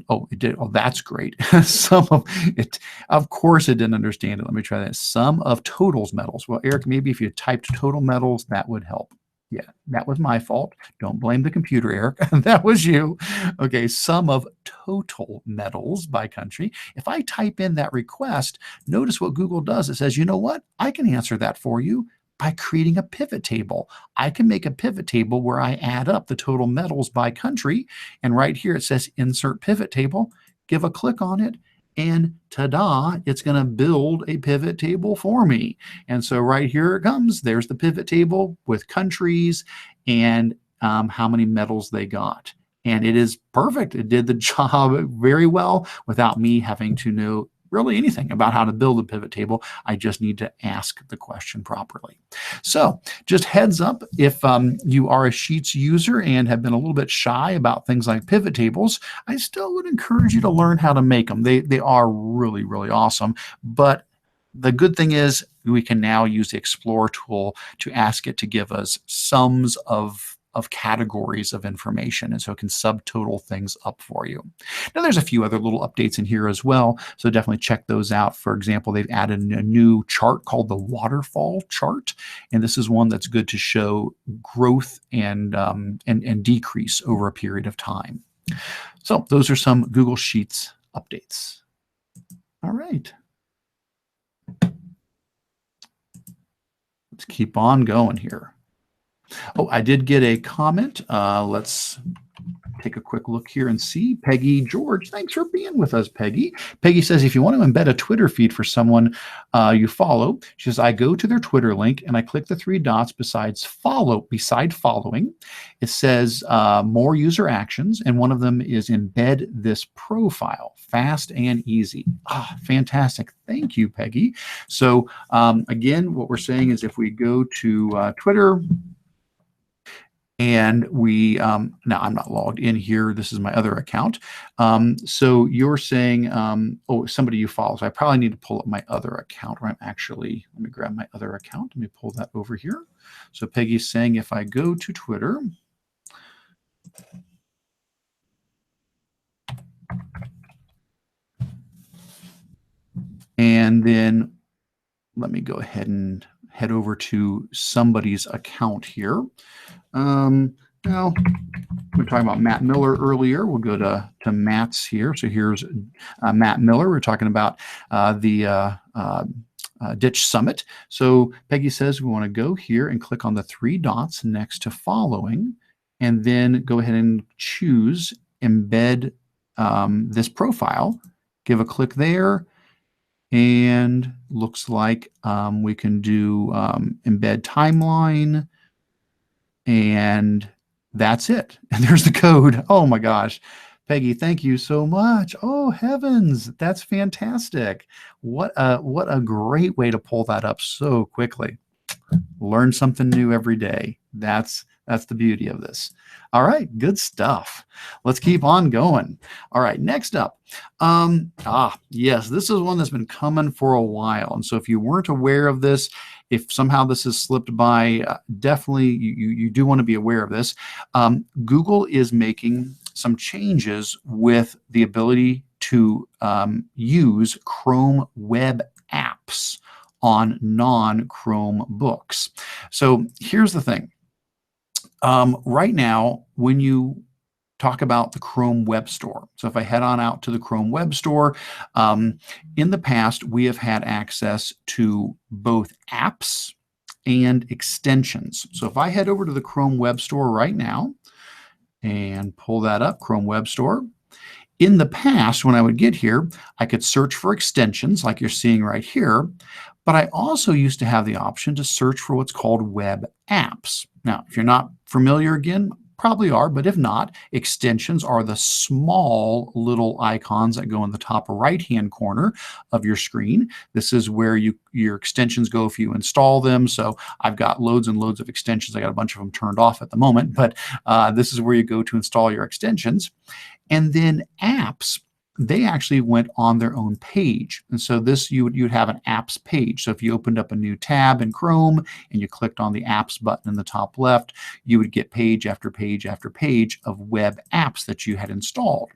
Speaker 1: oh, it did. Oh, that's great. Sum of it. Of course, it didn't understand it. Let me try that. Sum of totals medals. Well, Eric, maybe if you typed total medals, that would help. Yeah, that was my fault. Don't blame the computer, Eric. That was you. Okay, sum of total medals by country. If I type in that request, notice what Google does. It says, you know what? I can answer that for you by creating a pivot table. I can make a pivot table where I add up the total medals by country. And right here it says insert pivot table. Give a click on it. And ta-da, it's going to build a pivot table for me. And so right here it comes. There's the pivot table with countries and how many medals they got. And it is perfect. It did the job very well without me having to know really anything about how to build a pivot table. I just need to ask the question properly. So just heads up, if you are a Sheets user and have been a little bit shy about things like pivot tables, I still would encourage you to learn how to make them. They are really, really awesome. But the good thing is we can now use the Explore tool to ask it to give us sums of categories of information, and so it can subtotal things up for you. Now there's a few other little updates in here as well, so definitely check those out. For example, they've added a new chart called the waterfall chart, and this is one that's good to show growth and decrease over a period of time. So those are some Google Sheets updates. All right. Let's keep on going here. Oh, I did get a comment. Let's take a quick look here and see. Peggy George, thanks for being with us, Peggy. Peggy says, if you want to embed a Twitter feed for someone you follow, she says, I go to their Twitter link and I click the 3 dots beside following. It says more user actions, and one of them is embed this profile. Fast and easy. Fantastic. Thank you, Peggy. So again, what we're saying is if we go to Twitter, and we, now I'm not logged in here. This is my other account. So you're saying, oh, somebody you follow. So I probably need to pull up my other account where I'm actually, let me grab my other account. Let me pull that over here. So Peggy's saying if I go to Twitter, and then let me go ahead and head over to somebody's account here. Now, we were talking about Matt Miller earlier. We'll go to Matt's here. So here's Matt Miller. We're talking about the Ditch Summit. So Peggy says we want to go here and click on the 3 dots next to following, and then go ahead and choose embed this profile. Give a click there. And looks like we can do embed timeline, and that's it. And there's the code. Oh my gosh. Peggy, thank you so much. Oh heavens, that's fantastic. What a great way to pull that up so quickly. Learn something new every day. That's the beauty of this. All right, good stuff. Let's keep on going. All right, next up. Yes, this is one that's been coming for a while. And so if you weren't aware of this, if somehow this has slipped by, definitely you do want to be aware of this. Google is making some changes with the ability to use Chrome web apps on non-Chromebooks. So here's the thing. Right now, when you talk about the Chrome Web Store, so if I head on out to the Chrome Web Store, in the past, we have had access to both apps and extensions. So if I head over to the Chrome Web Store right now and pull that up, Chrome Web Store, in the past, when I would get here, I could search for extensions like you're seeing right here, but I also used to have the option to search for what's called web apps. Now, if you're not familiar, again, probably are, but if not, extensions are the small little icons that go in the top right-hand corner of your screen. This is where your extensions go if you install them. So I've got loads and loads of extensions. I got a bunch of them turned off at the moment, but this is where you go to install your extensions. And then apps, they actually went on their own page. And so this, you'd have an apps page. So if you opened up a new tab in Chrome and you clicked on the apps button in the top left, you would get page after page after page of web apps that you had installed.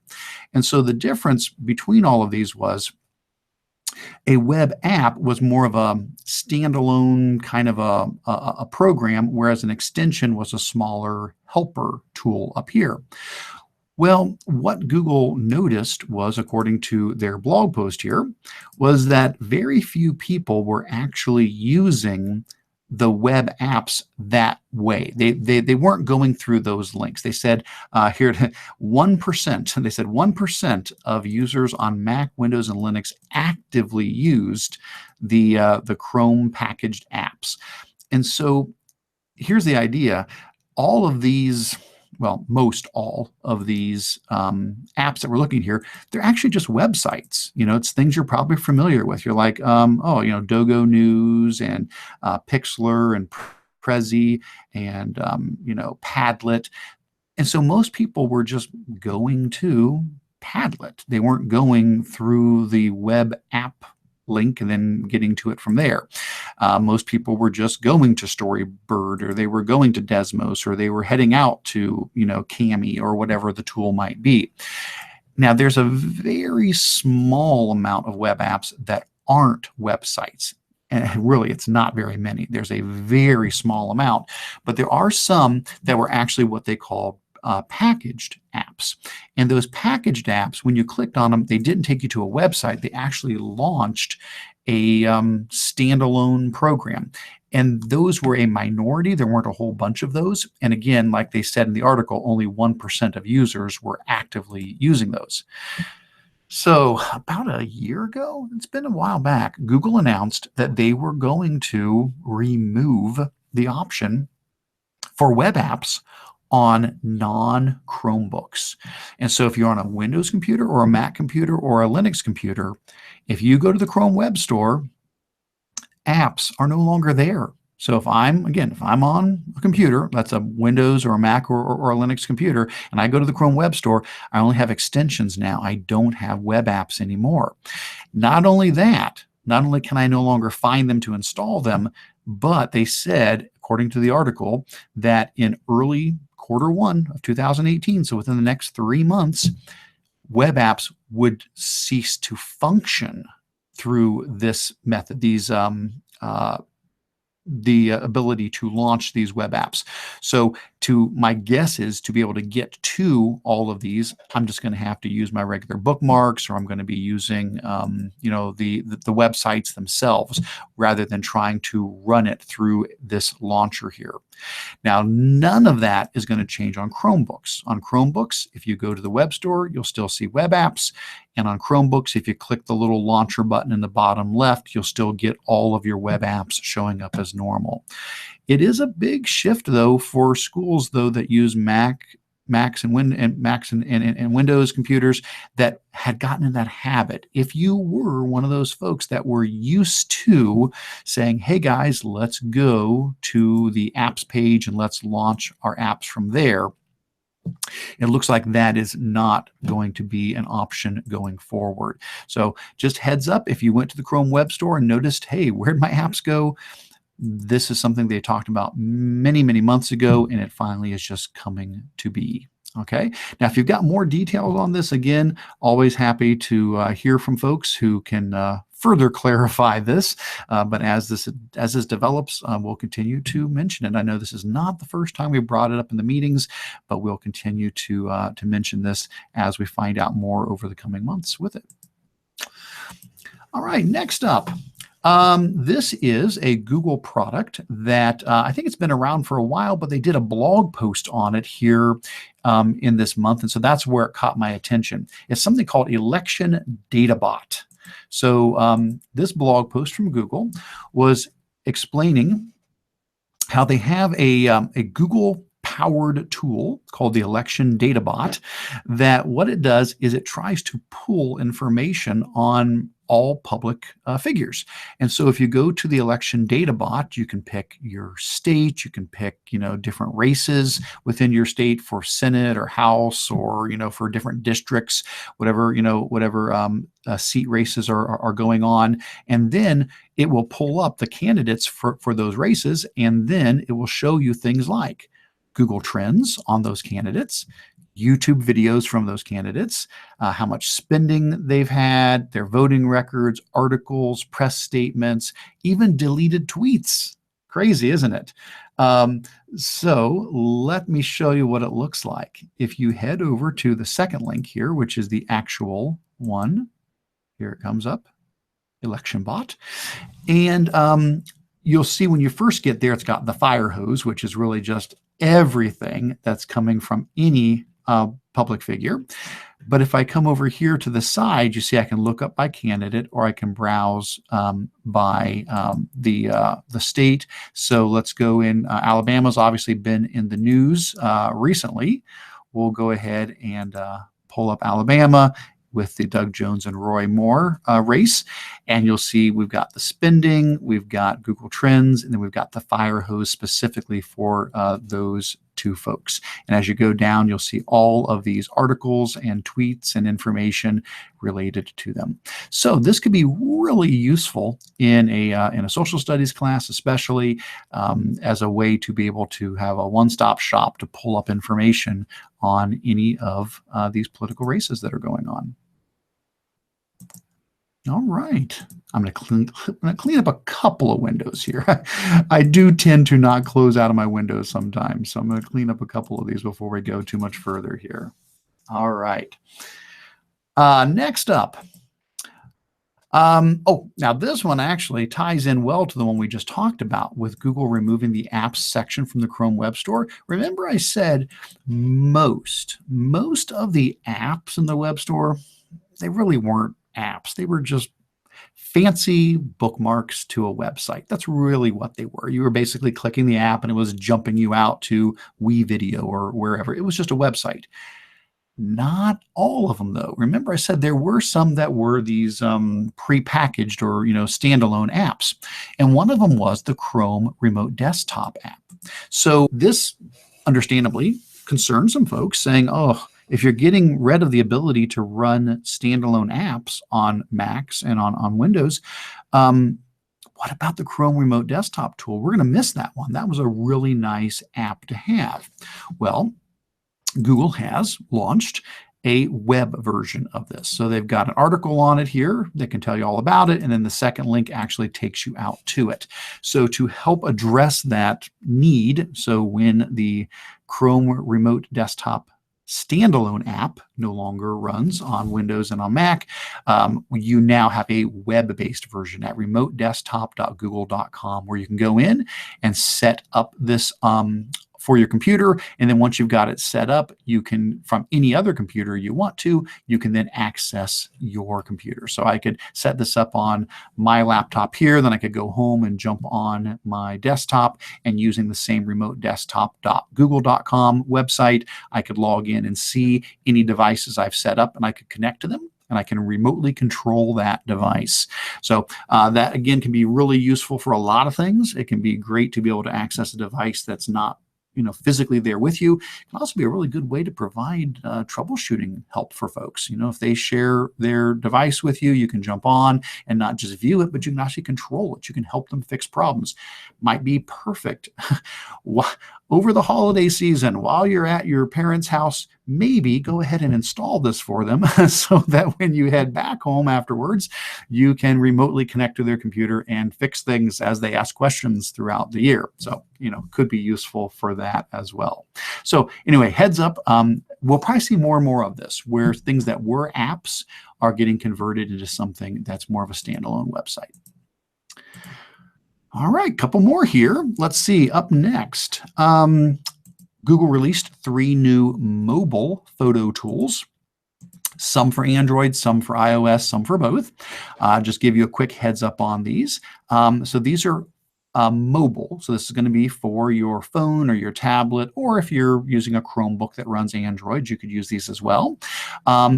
Speaker 1: And so the difference between all of these was a web app was more of a standalone kind of a program, whereas an extension was a smaller helper tool up here. Well, what Google noticed was, according to their blog post here, was that very few people were actually using the web apps that way. They weren't going through those links. They said here 1%. They said 1% of users on Mac, Windows, and Linux actively used the Chrome packaged apps. And so here's the idea: all of these, well, most all of these apps that we're looking here, they're actually just websites. You know, it's things you're probably familiar with. You're like, oh, you know, Dogo News and Pixlr and Prezi and, you know, Padlet. And so most people were just going to Padlet. They weren't going through the web app link and then getting to it from there. Most people were just going to Storyboard, or they were going to Desmos, or they were heading out to, you know, Cami or whatever the tool might be. Now, there's a very small amount of web apps that aren't websites. And really, it's not very many. There's a very small amount, but there are some that were actually what they call packaged apps. And those packaged apps, when you clicked on them, they didn't take you to a website. They actually launched a standalone program. And those were a minority. There weren't a whole bunch of those. And again, like they said in the article, only 1% of users were actively using those. So about a year ago, it's been a while back, Google announced that they were going to remove the option for web apps on non-Chromebooks. And so if you're on a Windows computer or a Mac computer or a Linux computer, if you go to the Chrome Web Store, apps are no longer there. So if I'm on a computer, that's a Windows or a Mac or a Linux computer, and I go to the Chrome Web Store, I only have extensions now. I don't have web apps anymore. Not only that, not only can I no longer find them to install them, but they said, according to the article, that in early Q1 of 2018, so within the next 3 months, web apps would cease to function through this method, the ability to launch these web apps. So my guess is to be able to get to all of these, I'm just going to have to use my regular bookmarks, or I'm going to be using the websites themselves rather than trying to run it through this launcher here. Now, none of that is going to change on Chromebooks. On Chromebooks, if you go to the web store, you'll still see web apps. And on Chromebooks, if you click the little launcher button in the bottom left, you'll still get all of your web apps showing up as normal. It is a big shift, though, for schools, though, that use Macs and Windows computers that had gotten in that habit. If you were one of those folks that were used to saying, hey guys, let's go to the apps page and let's launch our apps from there, it looks like that is not going to be an option going forward. So just heads up, if you went to the Chrome Web Store and noticed, hey, where'd my apps go? This is something they talked about many, many months ago, and it finally is just coming to be. Okay. Now, if you've got more details on this, again, always happy to hear from folks who can further clarify this. But as this develops, we'll continue to mention it. I know this is not the first time we brought it up in the meetings, but we'll continue to mention this as we find out more over the coming months with it. All right. Next up. This is a Google product that I think it's been around for a while, but they did a blog post on it here in this month. And so that's where it caught my attention. It's something called Election Databot. So this blog post from Google was explaining how they have a Google powered tool called the Election Databot, that what it does is it tries to pull information on all public figures. And so if you go to the Election Databot, you can pick your state, you can pick, different races within your state for Senate or House, or, for different districts, whatever seat races are going on. And then it will pull up the candidates for those races. And then it will show you things like Google Trends on those candidates, YouTube videos from those candidates, how much spending they've had, their voting records, articles, press statements, even deleted tweets. Crazy, isn't it? So let me show you what it looks like. If you head over to the second link here, which is the actual one, here it comes up, Election Bot. And you'll see when you first get there, it's got the fire hose, which is really just everything that's coming from any public figure. But if I come over here to the side, you see I can look up by candidate, or I can browse by the state. So let's go in. Alabama's obviously been in the news recently. We'll go ahead and pull up Alabama with the Doug Jones and Roy Moore race. And you'll see we've got the spending, we've got Google Trends, and then we've got the fire hose specifically for those two folks. And as you go down, you'll see all of these articles and tweets and information related to them. So this could be really useful in a social studies class, especially as a way to be able to have a one-stop shop to pull up information on any of these political races that are going on. All right, I'm going to clean up a couple of windows here. I do tend to not close out of my windows sometimes, so I'm going to clean up a couple of these before we go too much further here. All right. Next up, Oh, now this one actually ties in well to the one we just talked about with Google removing the apps section from the Chrome Web Store. Remember I said most of the apps in the Web Store, they really weren't apps. They were just fancy bookmarks to a website. That's really what they were. You were basically clicking the app and it was jumping you out to WeVideo or wherever. It was just a website. Not all of them, though. Remember, I said there were some that were these pre-packaged or standalone apps, and one of them was the Chrome Remote Desktop app. So this, understandably, concerned some folks, saying, "Oh, if you're getting rid of the ability to run standalone apps on Macs and on Windows, what about the Chrome Remote Desktop tool? We're going to miss that one. That was a really nice app to have." Well, Google has launched a web version of this. So they've got an article on it here that can tell you all about it, and then the second link actually takes you out to it. So to help address that need, so when the Chrome Remote Desktop standalone app no longer runs on Windows and on Mac, you now have a web-based version at remotedesktop.google.com where you can go in and set up this for your computer, and then once you've got it set up, you can, from any other computer you want to, you can then access your computer. So I could set this up on my laptop here, then I could go home and jump on my desktop, and using the same remotedesktop.google.com website, I could log in and see any devices I've set up, and I could connect to them, and I can remotely control that device. So that, again, can be really useful for a lot of things. It can be great to be able to access a device that's not physically there with you. It can also be a really good way to provide troubleshooting help for folks. If they share their device with you, you can jump on and not just view it, but you can actually control it. You can help them fix problems. Might be perfect over the holiday season while you're at your parents' house. Maybe go ahead and install this for them so that when you head back home afterwards, you can remotely connect to their computer and fix things as they ask questions throughout the year. So, could be useful for that as well. So anyway, heads up, we'll probably see more and more of this, where things that were apps are getting converted into something that's more of a standalone website. All right, couple more here. Let's see, up next. Google released 3 new mobile photo tools, some for Android, some for iOS, some for both. Just give you a quick heads up on these. So these are mobile. So this is going to be for your phone or your tablet, or if you're using a Chromebook that runs Android, you could use these as well.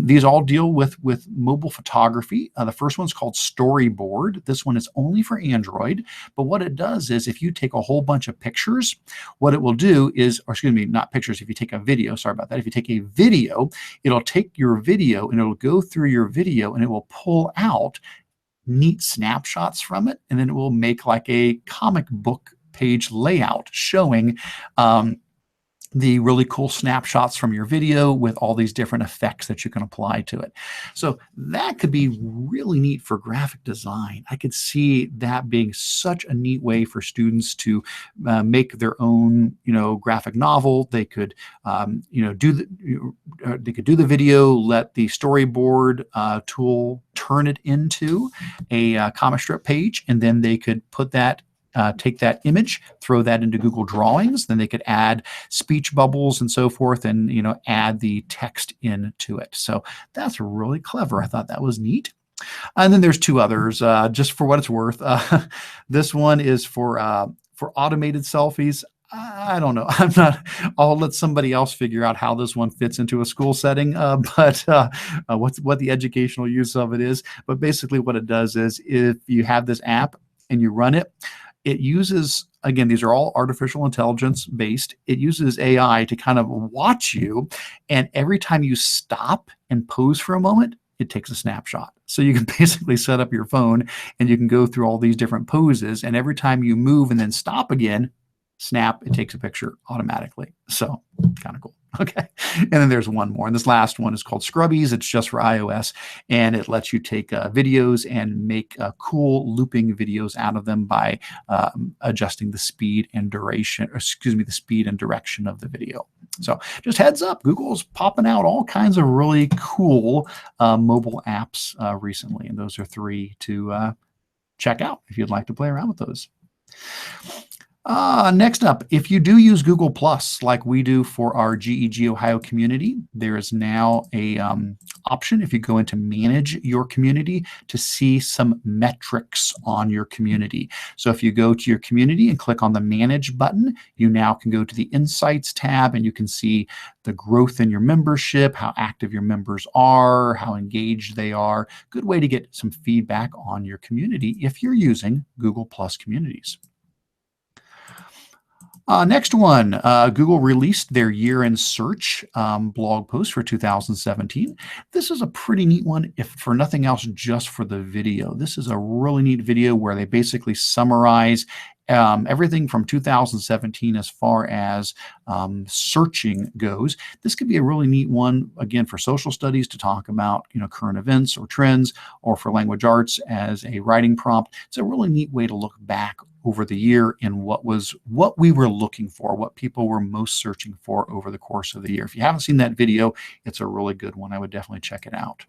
Speaker 1: These all deal with mobile photography. The first one's called Storyboard. This one is only for Android, but what it does is if you take a whole bunch of pictures, what it will do is, or excuse me, not pictures, if you take a video, sorry about that. If you take a video, it'll take your video and it'll go through your video and it will pull out neat snapshots from it, and then it will make like a comic book page layout showing the really cool snapshots from your video with all these different effects that you can apply to it. So that could be really neat for graphic design. I could see that being such a neat way for students to make their own, graphic novel. They could, they could do the video, let the storyboard tool turn it into a comic strip page, and then they could put that take that image, throw that into Google Drawings, then they could add speech bubbles and so forth, and add the text into it. So that's really clever. I thought that was neat. And then there's 2 others, just for what it's worth. This one is for automated selfies. I don't know. I'll let somebody else figure out how this one fits into a school setting, but what the educational use of it is. But basically what it does is if you have this app and you run it, it uses, again, these are all artificial intelligence based. It uses AI to kind of watch you. And every time you stop and pose for a moment, it takes a snapshot. So you can basically set up your phone and you can go through all these different poses. And every time you move and then stop again, snap, it takes a picture automatically. So kind of cool. Okay. And then there's one more. And this last one is called Scrubbies. It's just for iOS, and it lets you take videos and make cool looping videos out of them by adjusting the speed and duration, or excuse me, the speed and direction of the video. So just heads up, Google's popping out all kinds of really cool mobile apps recently. And those are 3 to check out if you'd like to play around with those. Next up, if you do use Google Plus, like we do for our GEG Ohio community, there is now a option if you go into Manage Your Community to see some metrics on your community. So if you go to your community and click on the Manage button, you now can go to the Insights tab and you can see the growth in your membership, how active your members are, how engaged they are. Good way to get some feedback on your community if you're using Google Plus communities. Next one, Google released their year-end search blog post for 2017. This is a pretty neat one, if for nothing else, just for the video. This is a really neat video where they basically summarize everything from 2017 as far as searching goes. This could be a really neat one, again, for social studies to talk about, current events or trends, or for language arts as a writing prompt. It's a really neat way to look back over the year and what we were looking for, what people were most searching for over the course of the year. If you haven't seen that video, it's a really good one. I would definitely check it out.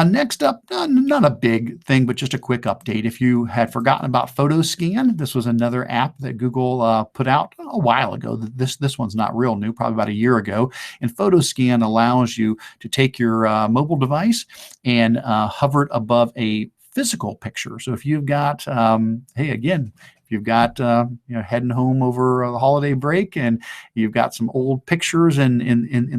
Speaker 1: Next up, not a big thing, but just a quick update. If you had forgotten about PhotoScan, this was another app that Google put out a while ago. This one's not real new, probably about a year ago. And PhotoScan allows you to take your mobile device and hover it above a physical picture. So if you've got, hey, again, if you've got, heading home over the holiday break and you've got some old pictures in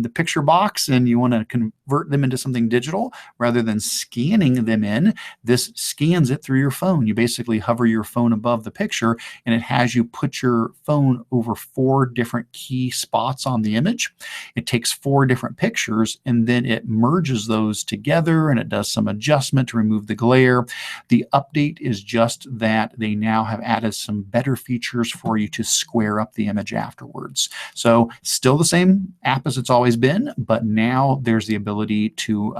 Speaker 1: the picture box and you want to convert them into something digital rather than scanning them in, this scans it through your phone. You basically hover your phone above the picture and it has you put your phone over 4 different key spots on the image. It takes 4 different pictures and then it merges those together and it does some adjustment to remove the glare. The update is just that they now have added some better features for you to square up the image afterwards. So still the same app as it's always been, but now there's the ability to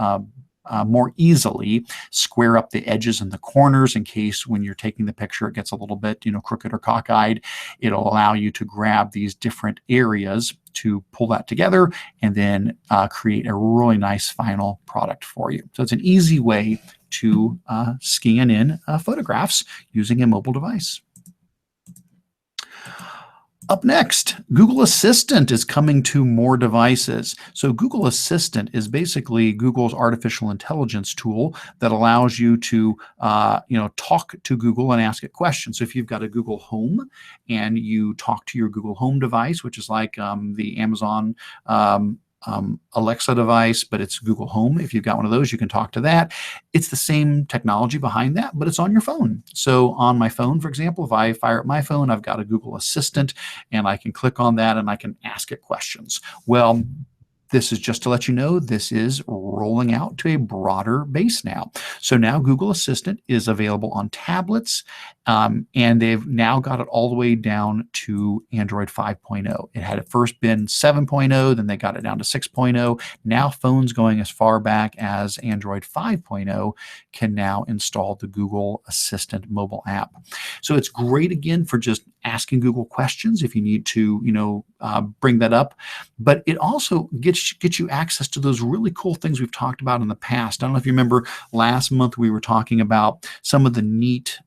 Speaker 1: more easily square up the edges and the corners in case when you're taking the picture it gets a little bit crooked or cockeyed. It'll allow you to grab these different areas to pull that together and then create a really nice final product for you. So it's an easy way to scan in photographs using a mobile device. Up next, Google Assistant is coming to more devices. So Google Assistant is basically Google's artificial intelligence tool that allows you to talk to Google and ask it questions. So if you've got a Google Home and you talk to your Google Home device, which is like the Amazon Alexa device, but it's Google Home. If you've got one of those, you can talk to that. It's the same technology behind that, but it's on your phone. So on my phone, for example, if I fire up my phone, I've got a Google Assistant and I can click on that and I can ask it questions. Well, this is just to let you know, this is rolling out to a broader base now. So now Google Assistant is available on tablets, and they've now got it all the way down to Android 5.0. It had at first been 7.0, then they got it down to 6.0. Now phones going as far back as Android 5.0 can now install the Google Assistant mobile app. So it's great, again, for just asking Google questions if you need to, bring that up. But it also gets you access to those really cool things we've talked about in the past. I don't know if you remember last month we were talking about some of the neat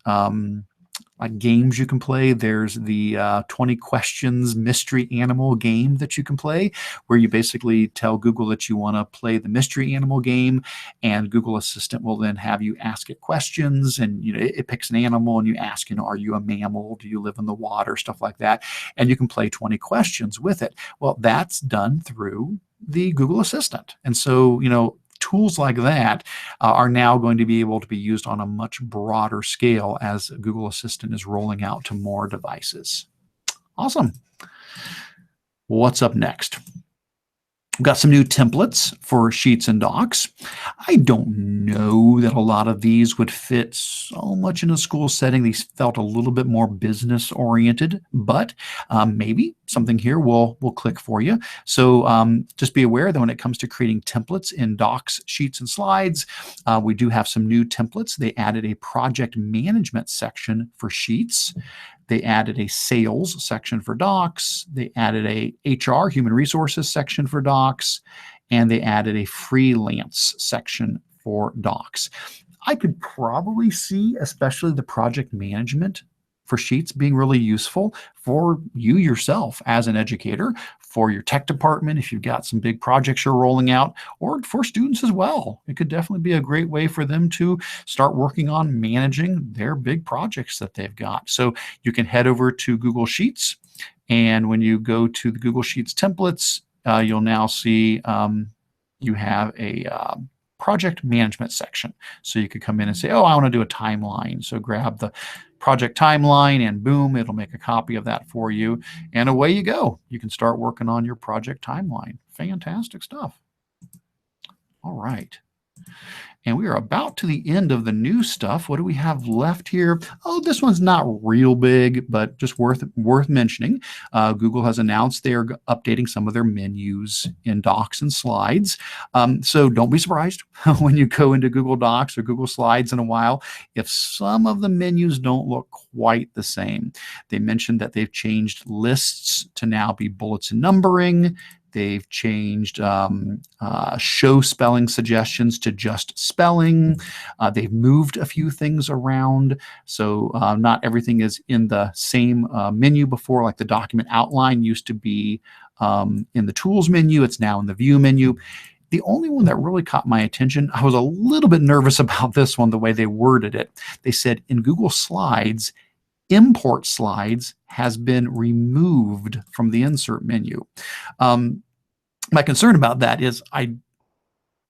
Speaker 1: like games you can play. There's the 20 questions mystery animal game that you can play, where you basically tell Google that you want to play the mystery animal game, and Google Assistant will then have you ask it questions, and it picks an animal, and you ask, are you a mammal? Do you live in the water? Stuff like that, and you can play 20 questions with it. Well, that's done through the Google Assistant, and so tools like that are now going to be able to be used on a much broader scale as Google Assistant is rolling out to more devices. Awesome. What's up next? We've got some new templates for Sheets and Docs. I don't know that a lot of these would fit so much in a school setting. These felt a little bit more business oriented, but maybe something here will click for you. So just be aware that when it comes to creating templates in Docs, Sheets, and Slides, we do have some new templates. They added a project management section for Sheets. They added a sales section for Docs. They added a HR, human resources section for Docs, and they added a freelance section for Docs. I could probably see, especially the project management for Sheets being really useful for you yourself as an educator, for your tech department if you've got some big projects you're rolling out, or for students as well. It could definitely be a great way for them to start working on managing their big projects that they've got. So you can head over to Google Sheets, and when you go to the Google Sheets templates, you'll now see you have a project management section. So you could come in and say, oh, I want to do a timeline. So grab the project timeline and boom, it'll make a copy of that for you. And away you go. You can start working on your project timeline. Fantastic stuff. All right. And we are about to the end of the new stuff. What do we have left here? Oh, this one's not real big, but just worth mentioning. Google has announced they are updating some of their menus in Docs and Slides. So don't be surprised when you go into Google Docs or Google Slides in a while if some of the menus don't look quite the same. They mentioned that they've changed lists to now be bullets and numbering. They've changed show spelling suggestions to just spelling. They've moved a few things around. So not everything is in the same menu before, like the document outline used to be in the tools menu. It's now in the view menu. The only one that really caught my attention, I was a little bit nervous about this one, the way they worded it. They said in Google Slides, import slides has been removed from the insert menu. My concern about that is I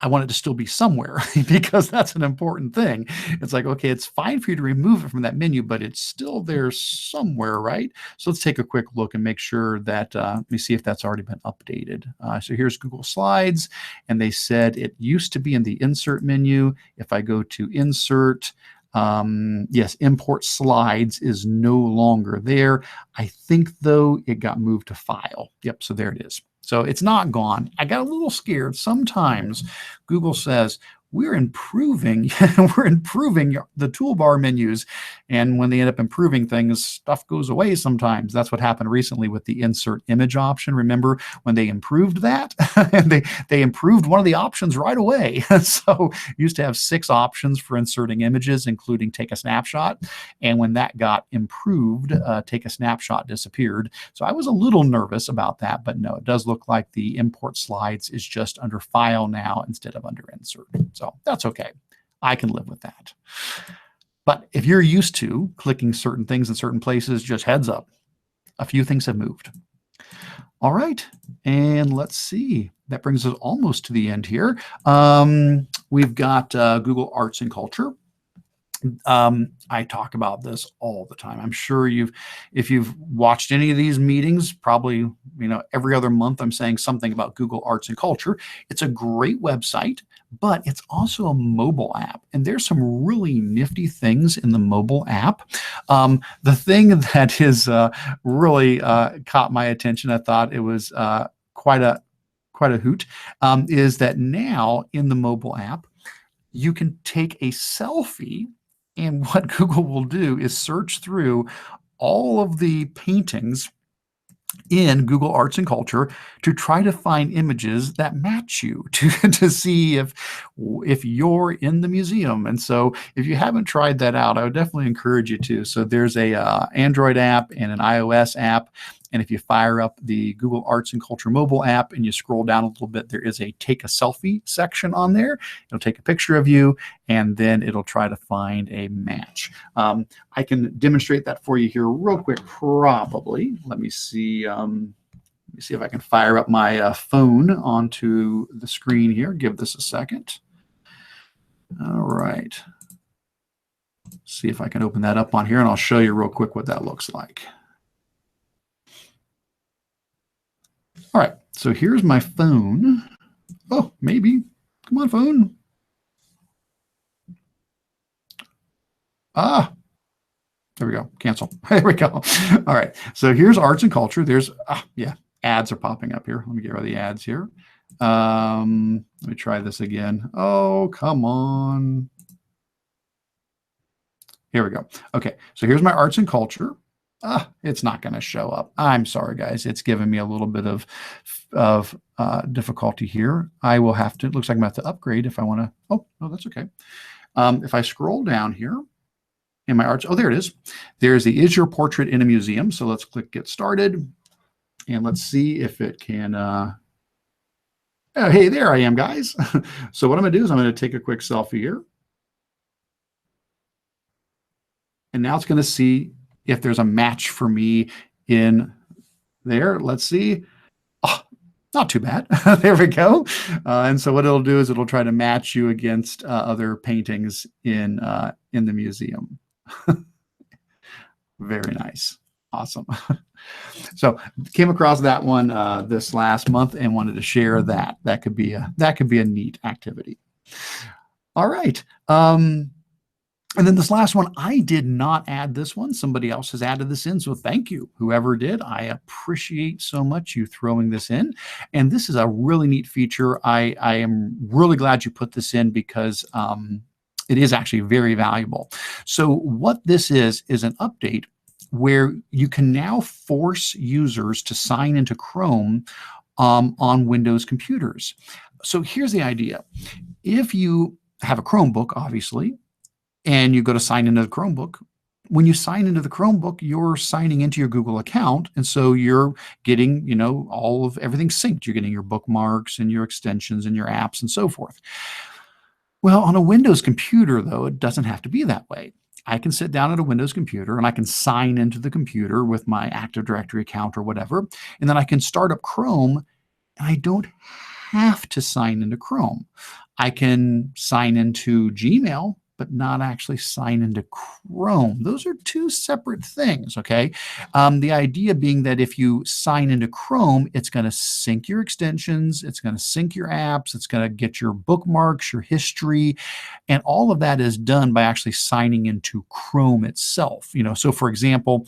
Speaker 1: want it to still be somewhere because that's an important thing. It's like, okay, it's fine for you to remove it from that menu, but it's still there somewhere, right? So let's take a quick look and make sure that, let me see if that's already been updated. So here's Google Slides, and they said it used to be in the insert menu. If I go to insert, yes, import slides is no longer there. I think though it got moved to file. Yep, so there it is. So it's not gone. I got a little scared. Sometimes Google says, we're improving the toolbar menus. And when they end up improving things, stuff goes away sometimes. That's what happened recently with the insert image option. Remember when they improved that? And they improved one of the options right away. So you used to have 6 options for inserting images, including take a snapshot. And when that got improved, take a snapshot disappeared. So I was a little nervous about that, but no, it does look like the import slides is just under file now instead of under insert. So that's okay. I can live with that. But if you're used to clicking certain things in certain places, just heads up, a few things have moved. All right, and let's see. That brings us almost to the end here. We've got Google Arts and Culture. I talk about this all the time. I'm sure if you've watched any of these meetings, probably, every other month I'm saying something about Google Arts and Culture. It's a great website, but it's also a mobile app. And there's some really nifty things in the mobile app. The thing that is really caught my attention, I thought it was quite a hoot, is that now in the mobile app, you can take a selfie. And what Google will do is search through all of the paintings in Google Arts and Culture to try to find images that match you to see if you're in the museum. And so if you haven't tried that out, I would definitely encourage you to. So there's a Android app and an iOS app. And if you fire up the Google Arts and Culture mobile app and you scroll down a little bit, there is a take a selfie section on there. It'll take a picture of you and then it'll try to find a match. I can demonstrate that for you here real quick, probably. Let me see. Let me see if I can fire up my phone onto the screen here. Give this a second. All right. See if I can open that up on here and I'll show you real quick what that looks like. All right, So here's my phone. Oh, maybe. Come on, phone. Ah, there we go. Cancel. There we go. All right. So here's arts and culture. There's, yeah, ads are popping up here. Let me get rid of the ads here. Let me try this again. Oh, come on. Here we go. Okay. So here's my arts and culture. It's not going to show up. I'm sorry, guys. It's giving me a little bit of difficulty here. I will have to, it looks like I'm going to have to upgrade if I want to. Oh, no, that's okay. If I scroll down here in my arts, oh, there it is. There's the Is Your Portrait in a Museum? So let's click Get Started. And let's see if it can. Oh, hey, there I am, guys. So what I'm going to do is I'm going to take a quick selfie here. And now it's going to see if there's a match for me in there. Let's see. Oh, not too bad. There we go. And so what it'll do is it'll try to match you against other paintings in the museum. Very nice. Awesome. So came across that one this last month and wanted to share that. That could be a neat activity. All right. And then this last one, I did not add this one. Somebody else has added this in. So thank you, whoever did. I appreciate so much you throwing this in. And this is a really neat feature. I am really glad you put this in because it is actually very valuable. So what this is an update where you can now force users to sign into Chrome on Windows computers. So here's the idea. If you have a Chromebook, obviously, and you go to sign into the Chromebook, when you sign into the Chromebook, you're signing into your Google account. And so you're getting, all of everything synced. You're getting your bookmarks and your extensions and your apps and so forth. Well, on a Windows computer, though, it doesn't have to be that way. I can sit down at a Windows computer and I can sign into the computer with my Active Directory account or whatever. And then I can start up Chrome and I don't have to sign into Chrome. I can sign into Gmail, but not actually sign into Chrome. Those are two separate things, okay? The idea being that if you sign into Chrome, it's going to sync your extensions, it's going to sync your apps, it's going to get your bookmarks, your history, and all of that is done by actually signing into Chrome itself. So for example,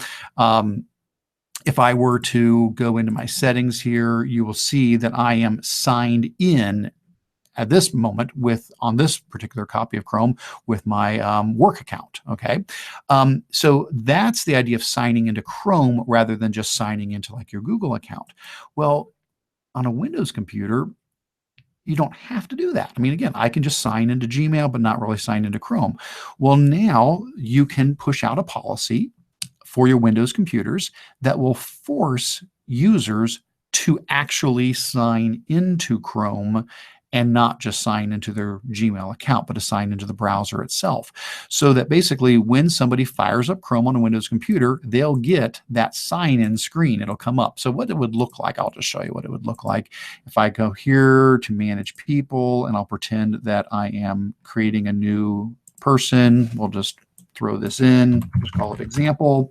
Speaker 1: if I were to go into my settings here, you will see that I am signed in at this moment on this particular copy of Chrome with my work account, okay? So that's the idea of signing into Chrome rather than just signing into like your Google account. Well, on a Windows computer, you don't have to do that. I mean, again, I can just sign into Gmail, but not really sign into Chrome. Well, now you can push out a policy for your Windows computers that will force users to actually sign into Chrome and not just sign into their Gmail account, but to sign into the browser itself. So that basically when somebody fires up Chrome on a Windows computer, they'll get that sign-in screen. It'll come up. So what it would look like, I'll just show you what it would look like. If I go here to manage people and I'll pretend that I am creating a new person, we'll just throw this in, just call it example.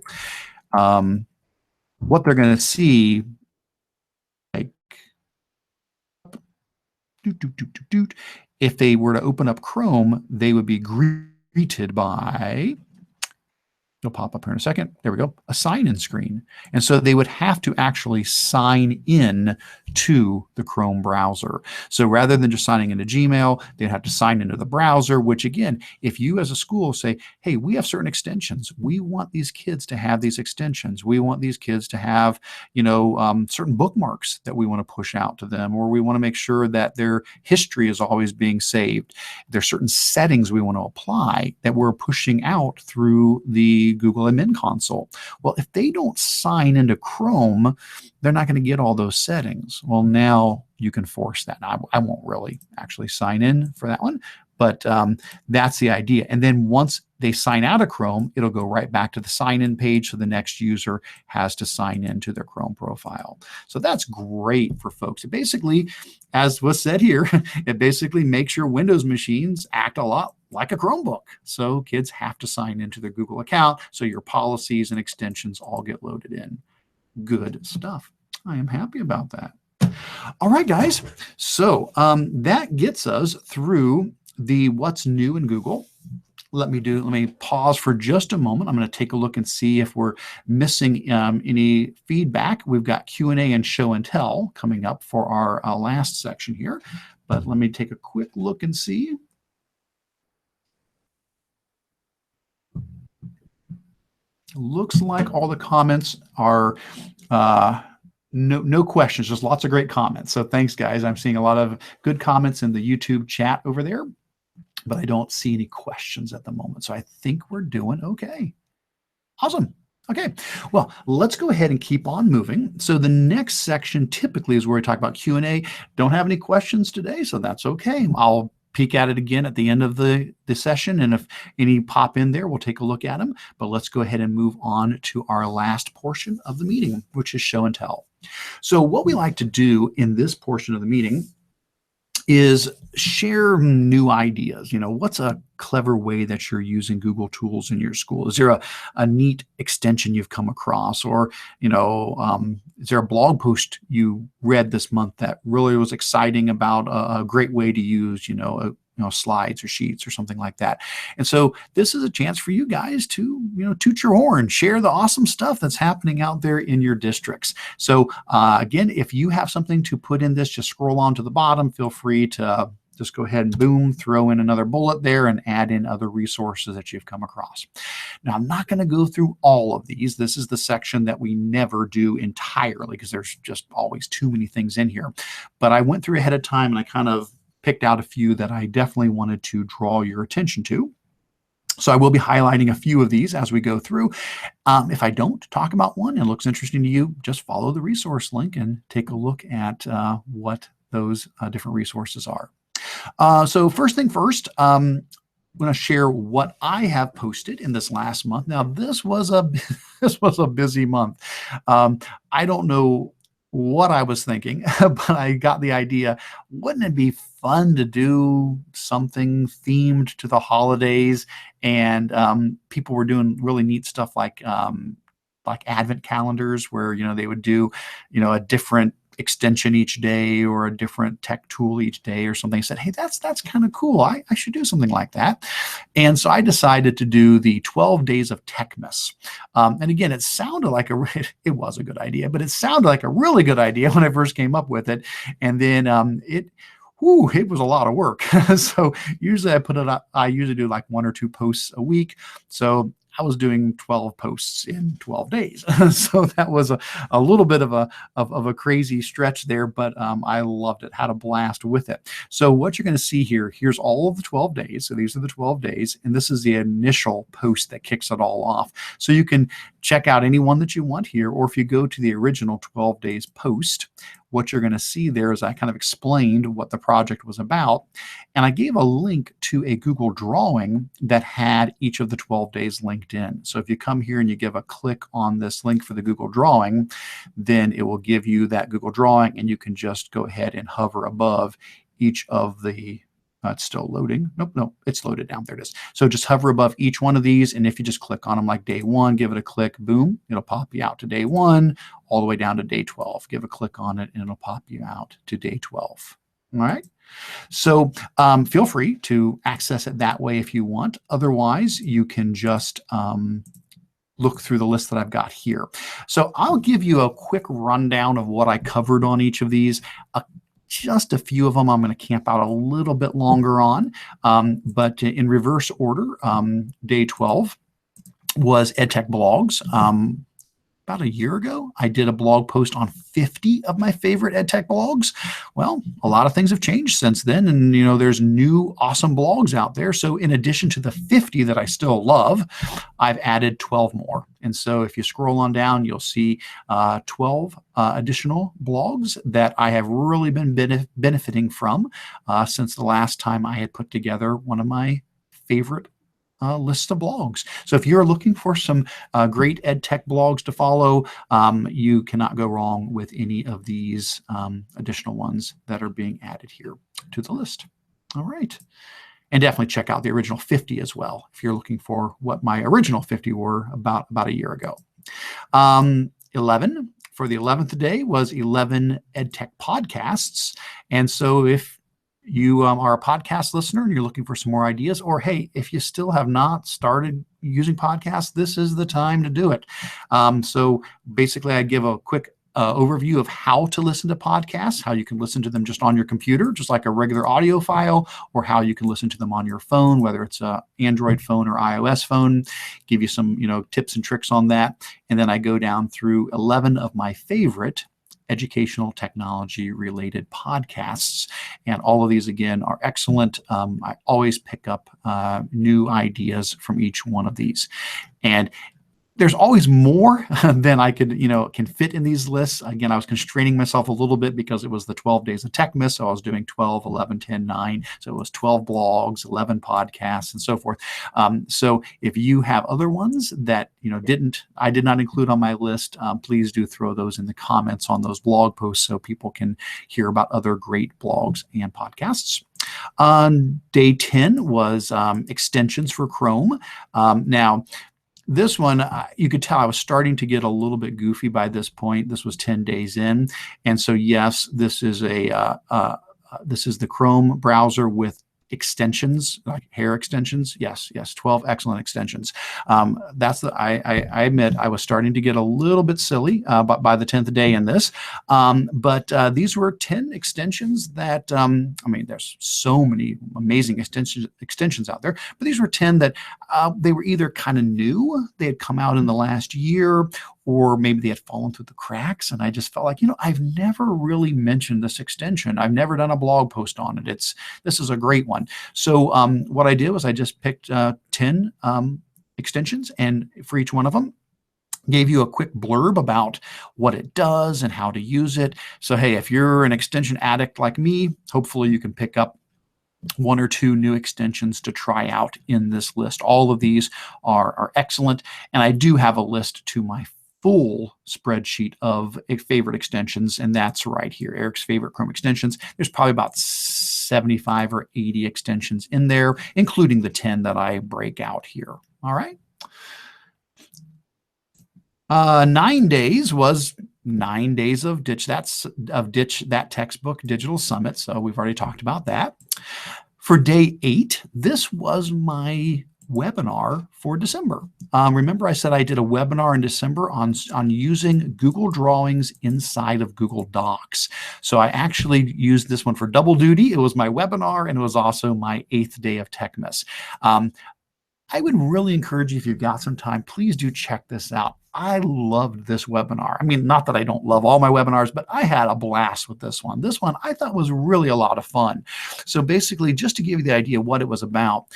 Speaker 1: What they're going to see, like, if they were to open up Chrome, they would be greeted by, it'll pop up here in a second. There we go. A sign-in screen. And so they would have to actually sign in to the Chrome browser. So rather than just signing into Gmail, they'd have to sign into the browser, which again, if you as a school say, hey, we have certain extensions. We want these kids to have these extensions. We want these kids to have, certain bookmarks that we want to push out to them, or we want to make sure that their history is always being saved. There's certain settings we want to apply that we're pushing out through the Google Admin Console. Well, if they don't sign into Chrome, they're not going to get all those settings. Well, now you can force that. Now, I won't really actually sign in for that one, but that's the idea. And then once they sign out of Chrome, it'll go right back to the sign-in page, so the next user has to sign into their Chrome profile. So that's great for folks. It basically, as was said here, it basically makes your Windows machines act a lot like a Chromebook. So kids have to sign into their Google account, so your policies and extensions all get loaded in. Good stuff. I am happy about that. All right, guys. So that gets us through the what's new in Google. Let me pause for just a moment. I'm going to take a look and see if we're missing any feedback. We've got Q&A and show and tell coming up for our last section here. But let me take a quick look and see. Looks like all the comments are no questions, just lots of great comments. So thanks, guys. I'm seeing a lot of good comments in the YouTube chat over there, but I don't see any questions at the moment. So I think we're doing okay. Awesome. Okay, well, let's go ahead and keep on moving. So the next section typically is where we talk about Q&A. Don't have any questions today, so that's okay. I'll peek at it again at the end of the session, and if any pop in there, we'll take a look at them. But let's go ahead and move on to our last portion of the meeting, which is show and tell. So what we like to do in this portion of the meeting is share new ideas. You know, what's a clever way that you're using Google tools in your school? Is there a neat extension you've come across? Or, you know, is there a blog post you read this month that really was exciting about a great way to use, you know, slides or sheets or something like that? And so this is a chance for you guys to, you know, toot your horn, share the awesome stuff that's happening out there in your districts. So again, if you have something to put in this, just scroll on to the bottom. Feel free to just go ahead and boom, throw in another bullet there and add in other resources that you've come across. Now, I'm not going to go through all of these. This is the section that we never do entirely because there's just always too many things in here. But I went through ahead of time and I kind of picked out a few that I definitely wanted to draw your attention to. So I will be highlighting a few of these as we go through. If I don't talk about one and it looks interesting to you, just follow the resource link and take a look at what those different resources are. So first thing first, I'm going to share what I have posted in this last month. Now, this was a busy month. I don't know what I was thinking, but I got the idea. Wouldn't it be fun to do something themed to the holidays? And people were doing really neat stuff like advent calendars, where, you know, they would do, you know, a different extension each day or a different tech tool each day or something. I said, hey, that's kind of cool. I should do something like that. And so I decided to do the 12 days of Techmas. And again, it sounded like it was a good idea, but it sounded like a really good idea when I first came up with it. And then it was a lot of work. So usually I usually do like 1 or 2 posts a week. So I was doing 12 posts in 12 days. So that was a little bit of a crazy stretch there, but I loved it, had a blast with it. So what you're going to see here, here's all of the 12 days. So these are the 12 days, and this is the initial post that kicks it all off. So you can check out any one that you want here, or if you go to the original 12 days post, what you're going to see there is I kind of explained what the project was about, and I gave a link to a Google drawing that had each of the 12 days linked in. So if you come here and you give a click on this link for the Google drawing, then it will give you that Google drawing, and you can just go ahead and hover above each of the it's still loading. Nope, it's loaded down. There it is. So just hover above each one of these, and if you just click on them like day 1, give it a click, boom, it'll pop you out to day 1 all the way down to day 12. Give a click on it and it'll pop you out to day 12. All right. So feel free to access it that way if you want. Otherwise, you can just look through the list that I've got here. So I'll give you a quick rundown of what I covered on each of these. Just a few of them I'm going to camp out a little bit longer on, but in reverse order, day 12 was EdTech blogs. About a year ago, I did a blog post on 50 of my favorite EdTech blogs. Well, a lot of things have changed since then, and you know, there's new awesome blogs out there. So in addition to the 50 that I still love, I've added 12 more. And so if you scroll on down, you'll see 12 additional blogs that I have really been benefiting from since the last time I had put together one of my favorite list of blogs. So if you're looking for some great EdTech blogs to follow, you cannot go wrong with any of these additional ones that are being added here to the list. All right. And definitely check out the original 50 as well, if you're looking for what my original 50 were about a year ago. 11, for the 11th day was 11 EdTech podcasts. And so if you are a podcast listener and you're looking for some more ideas, or hey, if you still have not started using podcasts, this is the time to do it. So basically, I give a quick overview of how to listen to podcasts, how you can listen to them just on your computer, just like a regular audio file, or how you can listen to them on your phone, whether it's an Android phone or iOS phone. Give you some, tips and tricks on that. And then I go down through 11 of my favorite educational technology related podcasts. And all of these, again, are excellent. I always pick up new ideas from each one of these. And there's always more than I could, can fit in these lists. Again, I was constraining myself a little bit because it was the 12 days of Techmas. So I was doing 12, 11, 10, 9. So it was 12 blogs, 11 podcasts, and so forth. So if you have other ones that, I did not include on my list, please do throw those in the comments on those blog posts so people can hear about other great blogs and podcasts. On day 10 was extensions for Chrome. Now, this one, you could tell I was starting to get a little bit goofy by this point. This was 10 days in. And so, yes, this is this is the Chrome browser with extensions, like hair extensions. Yes, 12 excellent extensions. I admit I was starting to get a little bit silly by the 10th day in this. But these were 10 extensions that, there's so many amazing extensions out there, but these were 10 that they were either kind of new, they had come out in the last year, or maybe they had fallen through the cracks. And I just felt like, I've never really mentioned this extension. I've never done a blog post on it. This is a great one. So what I did was I just picked 10 extensions, and for each one of them, gave you a quick blurb about what it does and how to use it. So, hey, if you're an extension addict like me, hopefully you can pick up one or two new extensions to try out in this list. All of these are excellent. And I do have a list to my full spreadsheet of favorite extensions, and that's right here, Eric's favorite Chrome extensions. There's probably about 75 or 80 extensions in there, including the 10 that I break out here. All right. 9 days was 9 days of Ditch That Textbook Digital Summit. So we've already talked about that. For day 8, this was my webinar for December. Remember I said I did a webinar in December on using Google Drawings inside of Google Docs. So I actually used this one for double duty. It was my webinar, and it was also my 8th day of Techmas. I would really encourage you, if you've got some time, please do check this out. I loved this webinar. Not that I don't love all my webinars, but I had a blast with this one. This one I thought was really a lot of fun. So basically, just to give you the idea of what it was about,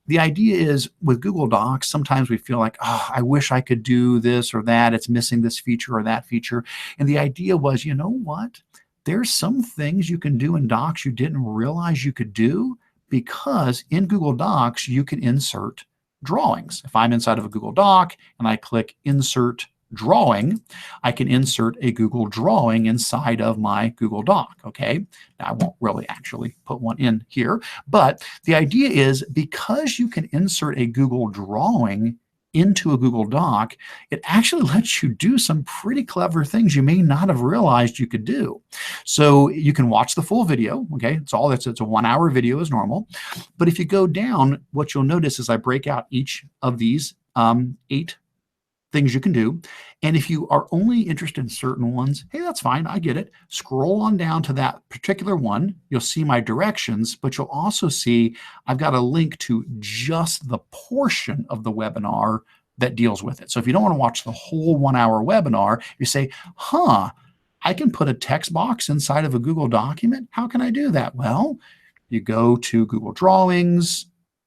Speaker 1: the idea is with Google Docs, sometimes we feel like, oh, I wish I could do this or that. It's missing this feature or that feature. And the idea was, you know what? There's some things you can do in Docs you didn't realize you could do, because in Google Docs, you can insert drawings. If I'm inside of a Google Doc and I click Insert Drawing, I can insert a Google drawing inside of my Google Doc, okay? Now, I won't really actually put one in here, but the idea is, because you can insert a Google drawing into a Google Doc, it actually lets you do some pretty clever things you may not have realized you could do. So you can watch the full video, okay? It's a 1-hour video as normal. But if you go down, what you'll notice is I break out each of these 8 things you can do. And if you are only interested in certain ones, hey, that's fine. I get it. Scroll on down to that particular one. You'll see my directions, but you'll also see I've got a link to just the portion of the webinar that deals with it. So if you don't want to watch the whole 1-hour webinar, you say, I can put a text box inside of a Google document. How can I do that? Well, you go to Google Drawings,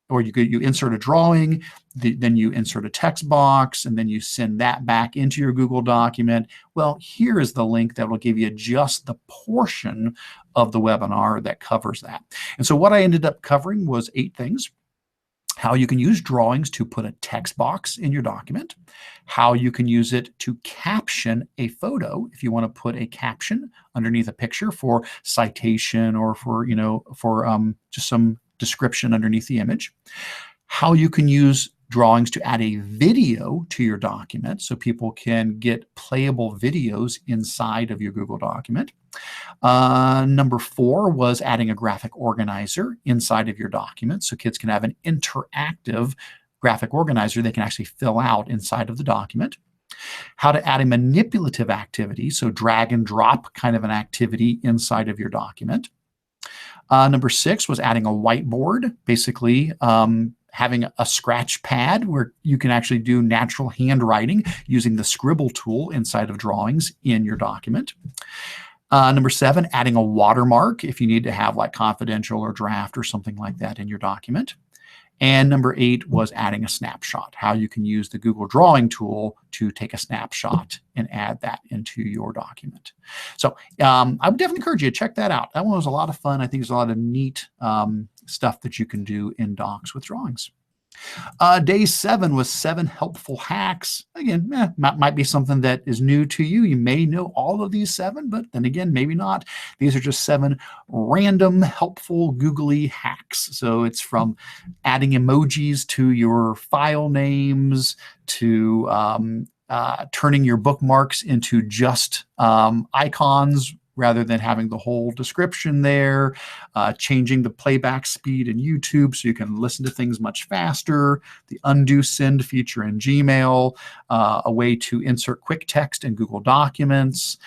Speaker 1: or you insert a drawing, then you insert a text box, and then you send that back into your Google document. Well, here is the link that will give you just the portion of the webinar that covers that. And so what I ended up covering was 8 things. How you can use drawings to put a text box in your document, how you can use it to caption a photo if you want to put a caption underneath a picture for citation, or for just some description underneath the image, how you can use Drawings to add a video to your document so people can get playable videos inside of your Google document. Number 4 was adding a graphic organizer inside of your document so kids can have an interactive graphic organizer they can actually fill out inside of the document. How to add a manipulative activity, so drag and drop kind of an activity inside of your document. Number 6 was adding a whiteboard, basically having a scratch pad where you can actually do natural handwriting using the scribble tool inside of drawings in your document. Number 7, adding a watermark if you need to have like confidential or draft or something like that in your document. And number 8 was adding a snapshot, how you can use the Google Drawing tool to take a snapshot and add that into your document. So I would definitely encourage you to check that out. That one was a lot of fun. I think there's a lot of neat stuff that you can do in Docs with drawings. Day 7 was 7 helpful hacks. Again, might be something that is new to you. You may know all of these 7, but then again, maybe not. These are just 7 random, helpful, googly hacks. So it's from adding emojis to your file names to turning your bookmarks into just icons rather than having the whole description there, changing the playback speed in YouTube so you can listen to things much faster, the undo send feature in Gmail, a way to insert quick text in Google Documents,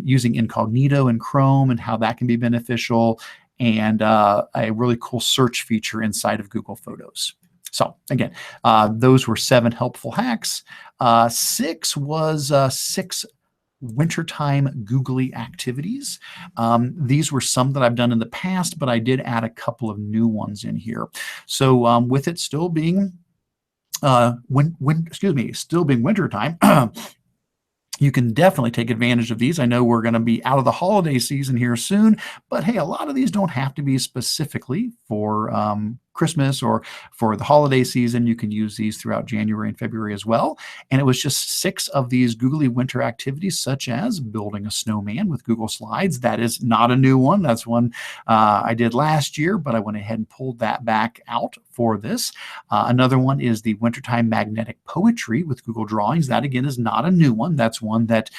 Speaker 1: using incognito in Chrome and how that can be beneficial, and a really cool search feature inside of Google Photos. So again, those were 7 helpful hacks. 6 was 6 wintertime googly activities. These were some that I've done in the past, but I did add a couple of new ones in here. So with it still being still being wintertime, you can definitely take advantage of these. I know we're going to be out of the holiday season here soon, but hey, a lot of these don't have to be specifically for Christmas or for the holiday season. You can use these throughout January and February as well. And it was just 6 of these googly winter activities, such as building a snowman with Google Slides. That is not a new one. That's one I did last year, but I went ahead and pulled that back out for this. Another one is the wintertime magnetic poetry with Google Drawings. That again is not a new one. That's one that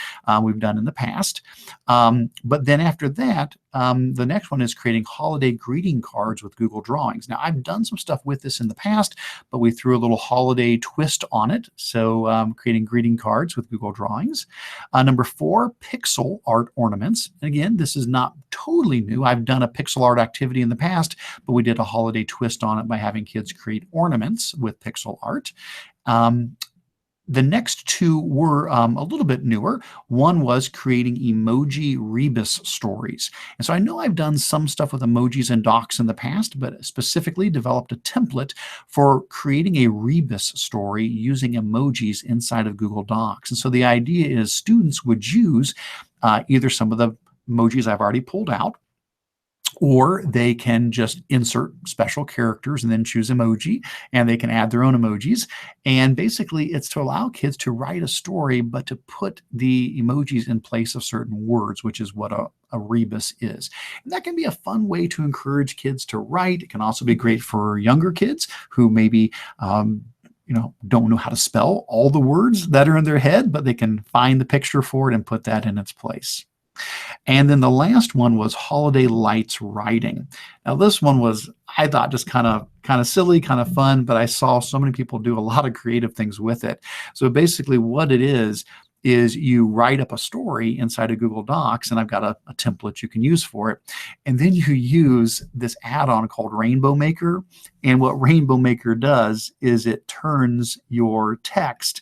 Speaker 1: we've done in the past. But then after that, the next one is creating holiday greeting cards with Google Drawings. Now, I've done some stuff with this in the past, but we threw a little holiday twist on it. So creating greeting cards with Google Drawings. Number 4, pixel art ornaments. Again, this is not totally new. I've done a pixel art activity in the past, but we did a holiday twist on it by having kids create ornaments with pixel art. The next 2 were a little bit newer. One was creating emoji rebus stories. And so I know I've done some stuff with emojis and docs in the past, but specifically developed a template for creating a rebus story using emojis inside of Google Docs. And so the idea is students would use either some of the emojis I've already pulled out, or they can just insert special characters and then choose emoji, and they can add their own emojis. And basically, it's to allow kids to write a story, but to put the emojis in place of certain words, which is what a rebus is. And that can be a fun way to encourage kids to write. It can also be great for younger kids who maybe don't know how to spell all the words that are in their head, but they can find the picture for it and put that in its place. And then the last one was holiday lights writing. Now this one was, I thought, just kind of silly, kind of fun, but I saw so many people do a lot of creative things with it. So basically what it is you write up a story inside of Google Docs, and I've got a template you can use for it. And then you use this add-on called Rainbow Maker. And what Rainbow Maker does is it turns your text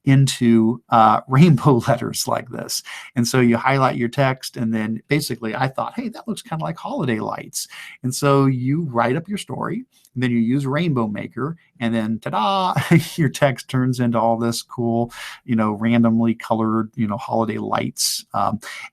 Speaker 1: into rainbow letters like this. And so you highlight your text, and then basically I thought, hey, that looks kind of like holiday lights. And so you write up your story, and then you use Rainbow Maker, and then ta-da, your text turns into all this cool, randomly colored, holiday lights.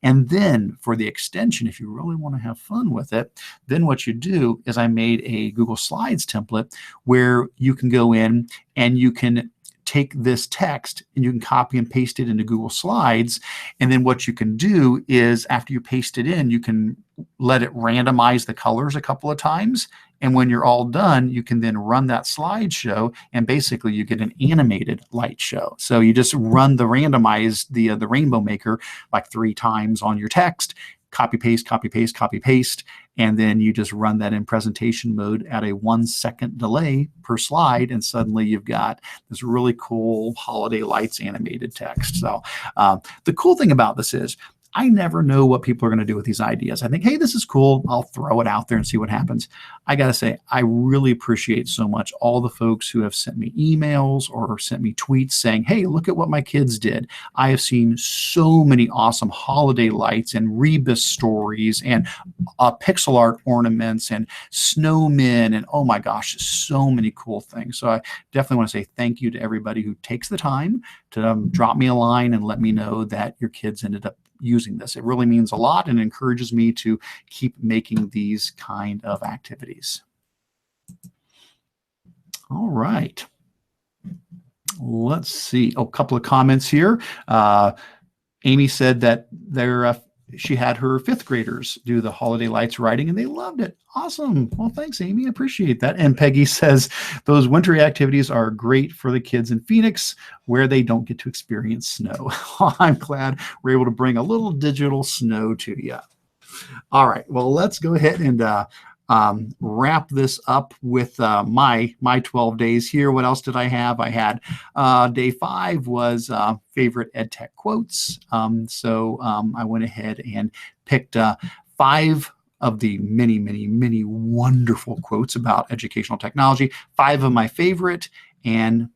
Speaker 1: And then for the extension, if you really want to have fun with it, then what you do is I made a Google Slides template where you can go in and you can take this text and you can copy and paste it into Google Slides. And then what you can do is after you paste it in, you can let it randomize the colors a couple of times And when you're all done, you can then run that slideshow, and basically you get an animated light show. So you just run the randomized, the rainbow maker like 3 times on your text, copy, paste, copy, paste, copy, paste, and then you just run that in presentation mode at a 1-second delay per slide, and suddenly you've got this really cool holiday lights animated text. So the cool thing about this is I never know what people are going to do with these ideas. I think, hey, this is cool. I'll throw it out there and see what happens. I got to say, I really appreciate so much all the folks who have sent me emails or sent me tweets saying, hey, look at what my kids did. I have seen so many awesome holiday lights and rebus stories and pixel art ornaments and snowmen and, oh my gosh, so many cool things. So I definitely want to say thank you to everybody who takes the time to drop me a line and let me know that your kids ended up using this. It really means a lot and encourages me to keep making these kind of activities. All right. Let's see. Oh, a couple of comments here. Amy said that she had her 5th graders do the holiday lights writing and they loved it. Awesome. Well, thanks, Amy. I appreciate that. And Peggy says those wintry activities are great for the kids in Phoenix where they don't get to experience snow. I'm glad we're able to bring a little digital snow to you. All right. Well, let's go ahead and wrap this up with my 12 days here. What else did I have? I had day 5 was favorite EdTech quotes. So I went ahead and picked 5 of the many, many, many wonderful quotes about educational technology, 5 of my favorite, and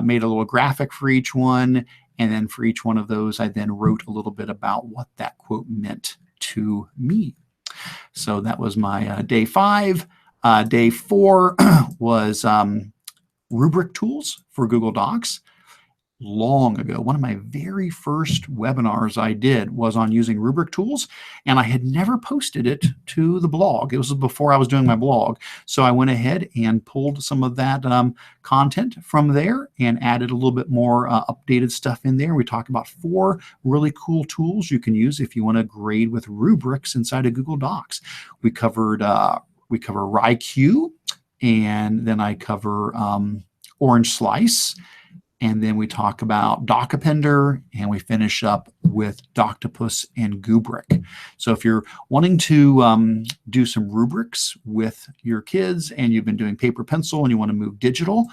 Speaker 1: made a little graphic for each one. And then for each one of those, I then wrote a little bit about what that quote meant to me. So that was my day 5. Day 4 was Rubric tools for Google Docs. Long ago, one of my very first webinars I did was on using Rubric tools, and I had never posted it to the blog. It was before I was doing my blog. So I went ahead and pulled some of that content from there and added a little bit more updated stuff in there. We talked about 4 really cool tools you can use if you want to grade with rubrics inside of Google Docs. We cover RIQ, and then I cover Orange Slice. And then we talk about DocAppender, and we finish up with Doctopus and Goobric. So if you're wanting to do some rubrics with your kids and you've been doing paper pencil and you want to move digital,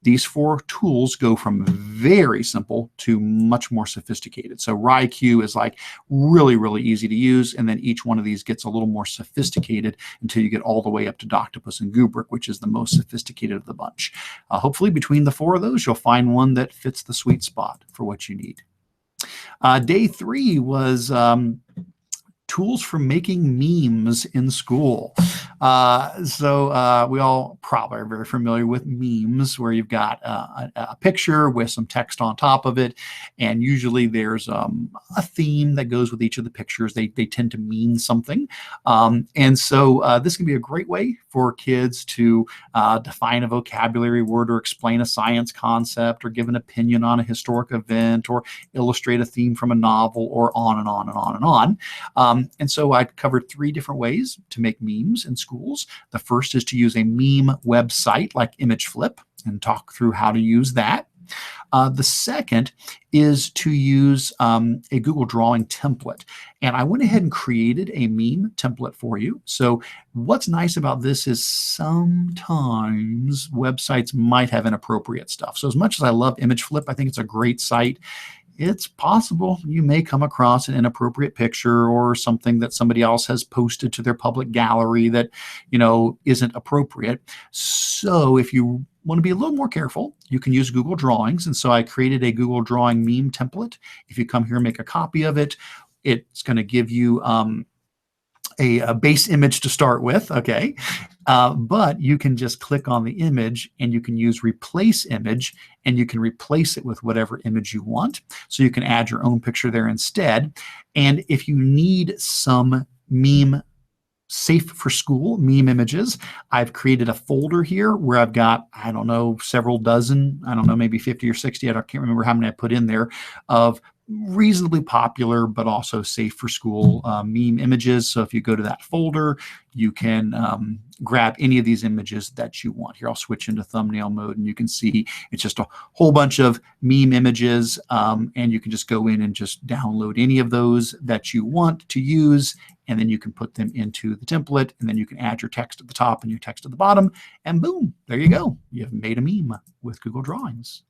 Speaker 1: these 4 tools go from very simple to much more sophisticated. So RIQ is like really, really easy to use. And then each one of these gets a little more sophisticated until you get all the way up to Doctopus and Goobric, which is the most sophisticated of the bunch. Hopefully between the 4 of those, you'll find one that fits the sweet spot for what you need. Day 3 was tools for making memes in school. So we all probably are very familiar with memes where you've got a picture with some text on top of it. And usually there's a theme that goes with each of the pictures. They tend to mean something. And so this can be a great way for kids to define a vocabulary word or explain a science concept or give an opinion on a historic event or illustrate a theme from a novel or on and on and on and on. And so I covered 3 different ways to make memes in schools. The first is to use a meme website like ImageFlip and talk through how to use that. The second is to use a Google Drawing template. And I went ahead and created a meme template for you. So what's nice about this is sometimes websites might have inappropriate stuff. So as much as I love ImageFlip, I think it's a great site. It's possible you may come across an inappropriate picture or something that somebody else has posted to their public gallery that, isn't appropriate. So if you want to be a little more careful, you can use Google Drawings. And so I created a Google Drawing meme template. If you come here and make a copy of it, it's going to give you a base image to start with, okay? But you can just click on the image and you can use replace image and you can replace it with whatever image you want. So you can add your own picture there instead. And if you need some meme safe for school meme images, I've created a folder here where I've got, several dozen, maybe 50 or 60, I can't remember how many I put in there, of reasonably popular, but also safe for school meme images. So if you go to that folder, you can grab any of these images that you want. Here, I'll switch into thumbnail mode, and you can see it's just a whole bunch of meme images, and you can just go in and just download any of those that you want to use, and then you can put them into the template, and then you can add your text at the top and your text at the bottom, and boom, there you go. You've made a meme with Google Drawings.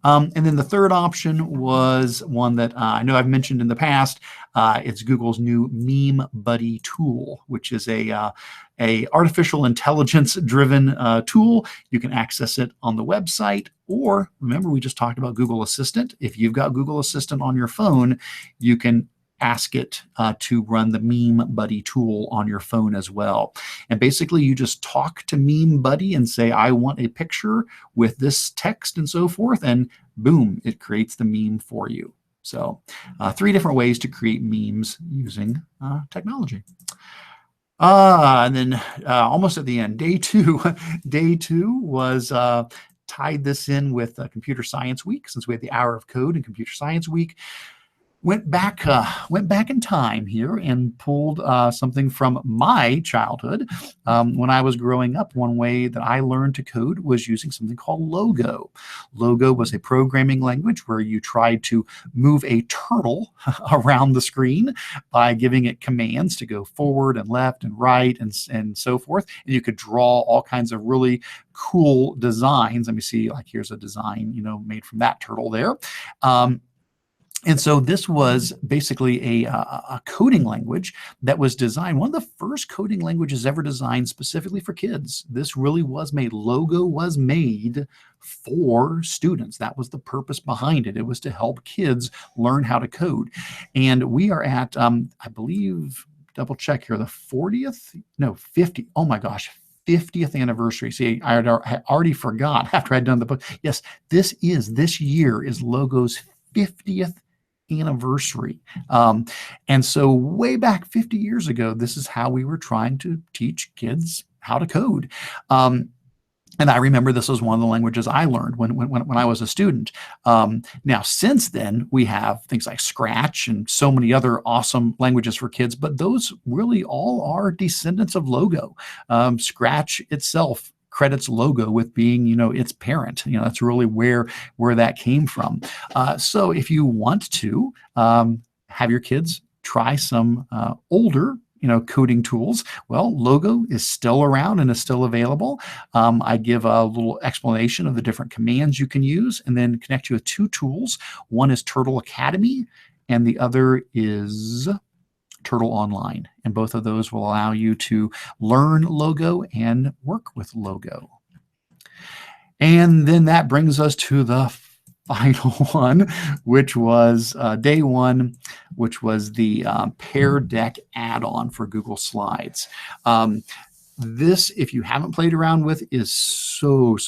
Speaker 1: And then the third option was one that I know I've mentioned in the past. It's Google's new Meme Buddy tool, which is a artificial intelligence-driven tool. You can access it on the website, or remember we just talked about Google Assistant. If you've got Google Assistant on your phone, you can ask it to run the Meme Buddy tool on your phone as well. And basically you just talk to Meme Buddy and say, I want a picture with this text and so forth, and boom, it creates the meme for you. So 3 different ways to create memes using technology. And then almost at the end, day 2. Day 2 was tied this in with Computer Science Week, since we had the Hour of Code in Computer Science Week. Went back in time here and pulled something from my childhood. When I was growing up, one way that I learned to code was using something called Logo. Logo was a programming language where you tried to move a turtle around the screen by giving it commands to go forward and left and right and so forth. And you could draw all kinds of really cool designs. Let me see, like here's a design, made from that turtle there. And so this was basically a coding language that was designed, one of the first coding languages ever designed specifically for kids. This really was made. Logo was made for students. That was the purpose behind it. It was to help kids learn how to code. And we are at, I believe, double check here, the 50, oh my gosh, 50th anniversary. See, I already forgot after I'd done the book. Yes, this year is Logo's 50th anniversary. And so way back 50 years ago, this is how we were trying to teach kids how to code. And I remember this was one of the languages I learned when I was a student. Now, since then, we have things like Scratch and so many other awesome languages for kids, but those really all are descendants of Logo. Scratch itself credits Logo with being, its parent. That's really where that came from. So if you want to have your kids try some older coding tools, well, Logo is still around and is still available. I give a little explanation of the different commands you can use, and then connect you with 2 tools. One is Turtle Academy, and the other is Turtle Online, and both of those will allow you to learn Logo and work with Logo. And then that brings us to the final one, which was day 1, which was the Pear Deck add-on for Google Slides. This, if you haven't played around with, is so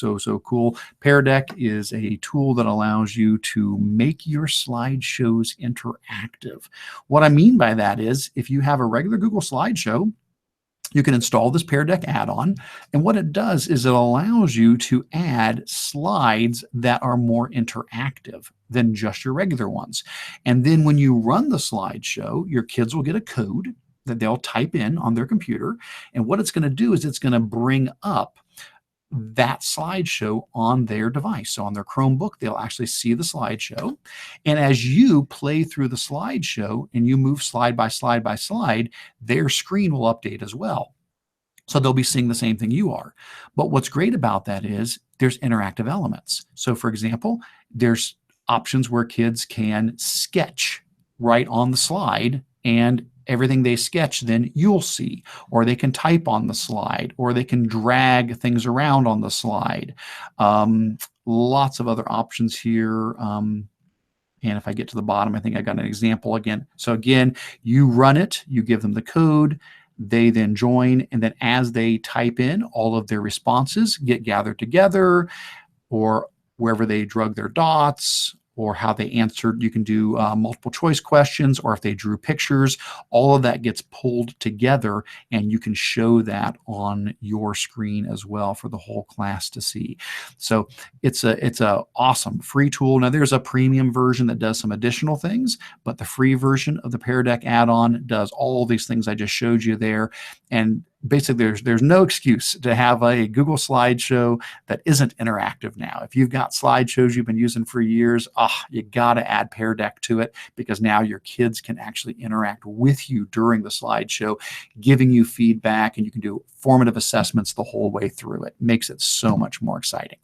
Speaker 1: cool. Pear Deck is a tool that allows you to make your slideshows interactive. What I mean by that is, if you have a regular Google slideshow, you can install this Pear Deck add-on, and what it does is it allows you to add slides that are more interactive than just your regular ones. And then when you run the slideshow, your kids will get a code that they'll type in on their computer, and what it's going to do is it's going to bring up that slideshow on their device. So on their Chromebook, they'll actually see the slideshow. And as you play through the slideshow and you move slide by slide by slide, their screen will update as well. So they'll be seeing the same thing you are. But what's great about that is there's interactive elements. So for example, there's options where kids can sketch right on the slide, and everything they sketch then you'll see, or they can type on the slide, or they can drag things around on the slide. Lots of other options here. And if I get to the bottom, I think I got an example again. So again, you run it, you give them the code, they then join, and then as they type in, all of their responses get gathered together, or wherever they drug their dots, or how they answered. You can do multiple choice questions, or if they drew pictures. All of that gets pulled together, and you can show that on your screen as well for the whole class to see. So it's a awesome free tool. Now there's a premium version that does some additional things, but the free version of the Pear Deck add-on does all these things I just showed you there. And basically there's no excuse to have a Google slideshow that isn't interactive now. If you've got slideshows you've been using for years, you got to add Pear Deck to it, because now your kids can actually interact with you during the slideshow, giving you feedback, and you can do formative assessments the whole way through. It makes it so much more exciting.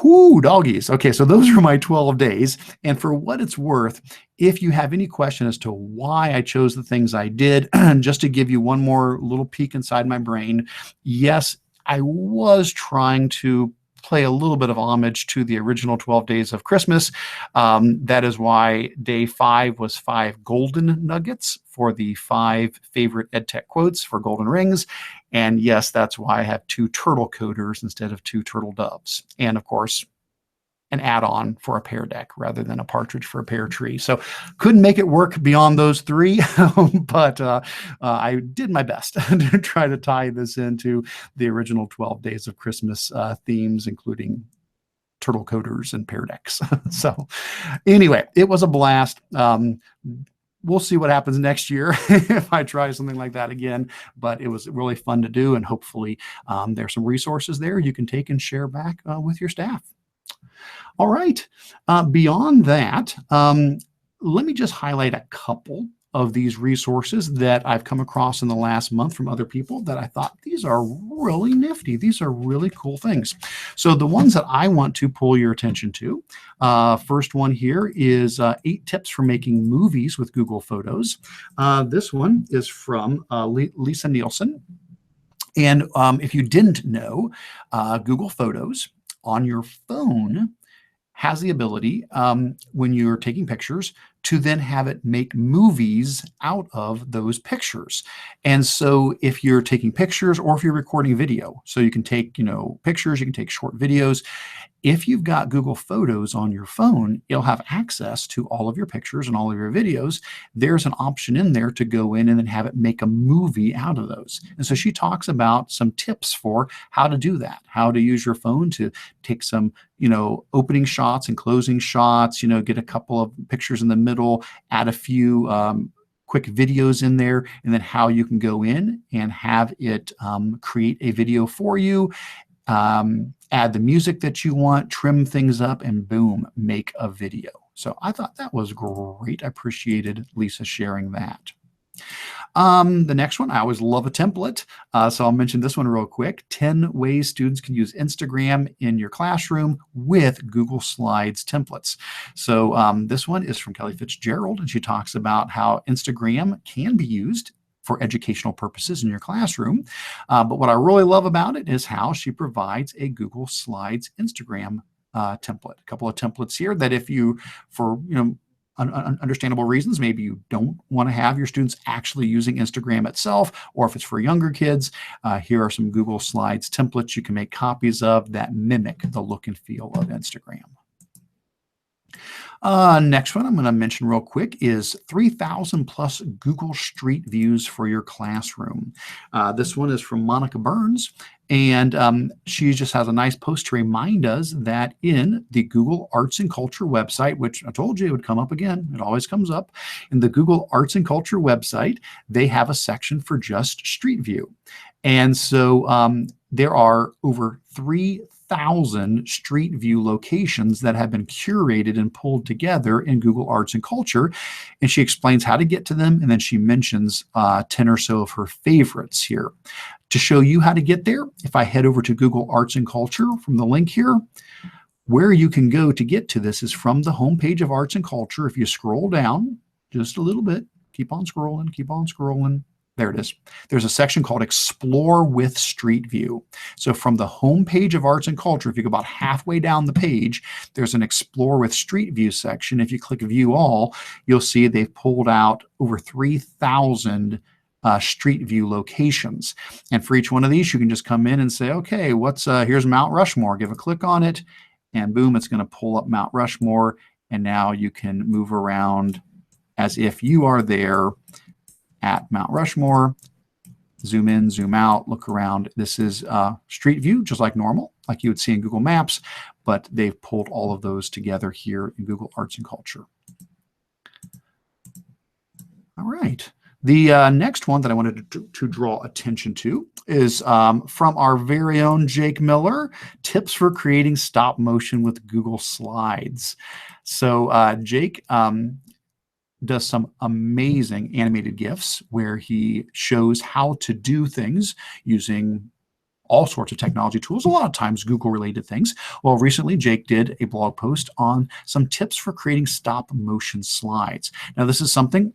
Speaker 1: Whoo, doggies. Okay, so those are my 12 days. And for what it's worth, if you have any question as to why I chose the things I did, just to give you one more little peek inside my brain, yes, I was trying to play a little bit of homage to the original 12 Days of Christmas. That is why day 5 was 5 golden nuggets for the 5 favorite EdTech quotes for golden rings. And yes, that's why I have 2 turtle coders instead of 2 turtle doves. And of course, an add-on for a Pear Deck rather than a partridge for a pear tree. So couldn't make it work beyond those 3, but I did my best to try to tie this into the original 12 Days of Christmas themes, including turtle coders and Pear Decks. So anyway, it was a blast. We'll see what happens next year if I try something like that again, but it was really fun to do, and hopefully there's some resources there you can take and share back with your staff. All right, beyond that, let me just highlight a couple of these resources that I've come across in the last month from other people that I thought these are really nifty. These are really cool things. So the ones that I want to pull your attention to, first one here is 8 tips for making movies with Google Photos. This one is from Lisa Nielsen. And if you didn't know, Google Photos on your phone has the ability, when you're taking pictures, to then have it make movies out of those pictures. And so if you're taking pictures, or if you're recording video, so you can take, pictures, you can take short videos. If you've got Google Photos on your phone, it'll have access to all of your pictures and all of your videos. There's an option in there to go in and then have it make a movie out of those. And so she talks about some tips for how to do that, how to use your phone to take some, opening shots and closing shots, get a couple of pictures in the middle, add a few quick videos in there, and then how you can go in and have it create a video for you. Add the music that you want, trim things up, and boom, make a video. So I thought that was great. I appreciated Lisa sharing that. The next one, I always love a template. So I'll mention this one real quick. 10 ways students can use Instagram in your classroom with Google Slides templates. So this one is from Kelly Fitzgerald, and she talks about how Instagram can be used for educational purposes in your classroom. But what I really love about it is how she provides a Google Slides Instagram template. A couple of templates here that if you, for understandable reasons, maybe you don't want to have your students actually using Instagram itself, or if it's for younger kids, here are some Google Slides templates you can make copies of that mimic the look and feel of Instagram. Next one I'm going to mention real quick is 3,000 plus Google Street Views for your classroom. This one is from Monica Burns, and she just has a nice post to remind us that in the Google Arts and Culture website, which I told you it would come up again, it always comes up, in the Google Arts and Culture website, they have a section for just Street View. And so there are over 3,000 Street View locations that have been curated and pulled together in Google Arts and Culture. And she explains how to get to them. And then she mentions 10 or so of her favorites here. To show you how to get there, if I head over to Google Arts and Culture from the link here, where you can go to get to this is from the homepage of Arts and Culture. If you scroll down just a little bit, keep on scrolling, keep on scrolling. There it is. There's a section called Explore with Street View. So from the home page of Arts and Culture, if you go about halfway down the page, there's an Explore with Street View section. If you click View All, you'll see they've pulled out over 3,000 Street View locations. And for each one of these, you can just come in and say, okay, here's Mount Rushmore. Give a click on it, and boom, it's going to pull up Mount Rushmore. And now you can move around as if you are there at Mount Rushmore. Zoom in, zoom out, look around. This is Street View, just like normal, like you would see in Google Maps, but they've pulled all of those together here in Google Arts and Culture. All right. The next one that I wanted to draw attention to is from our very own Jake Miller, tips for creating stop motion with Google Slides. So Jake does some amazing animated GIFs where he shows how to do things using all sorts of technology tools, a lot of times Google-related things. Well, recently, Jake did a blog post on some tips for creating stop motion slides. Now, this is something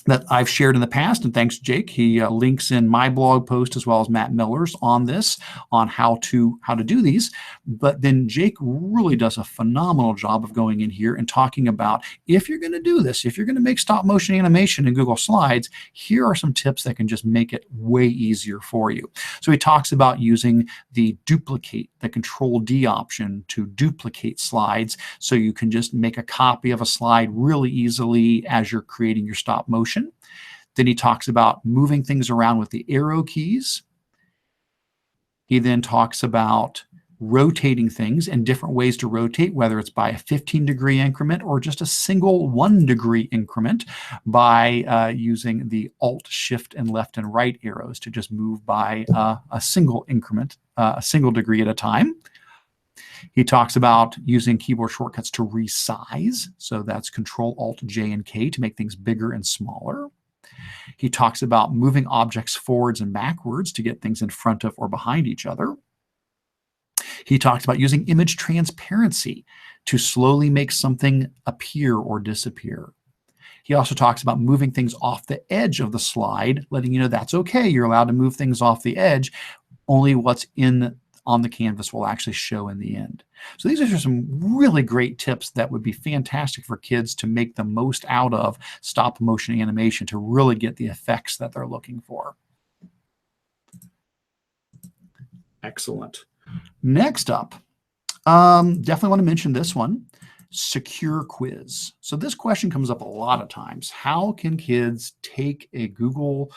Speaker 1: that I've shared in the past, and thanks, Jake. He links in my blog post as well as Matt Miller's on this, on how to do these. But then Jake really does a phenomenal job of going in here and talking about, if you're going to do this, if you're going to make stop motion animation in Google Slides, here are some tips that can just make it way easier for you. So he talks about using the duplicate, the Control D option to duplicate slides, so you can just make a copy of a slide really easily as you're creating your stop motion. Then he talks about moving things around with the arrow keys. He then talks about rotating things and different ways to rotate, whether it's by a 15-degree increment or just a single 1-degree increment by using the Alt, Shift, and left and right arrows to just move by a single increment, a single degree at a time. He talks about using keyboard shortcuts to resize. So that's Control, Alt, J, and K to make things bigger and smaller. He talks about moving objects forwards and backwards to get things in front of or behind each other. He talks about using image transparency to slowly make something appear or disappear. He also talks about moving things off the edge of the slide, letting you know that's okay. You're allowed to move things off the edge. Only what's on the canvas will actually show in the end. So these are just some really great tips that would be fantastic for kids to make the most out of stop motion animation to really get the effects that they're looking for. Excellent. Next up, definitely want to mention this one, SecureQuiz. So this question comes up a lot of times. How can kids take a Google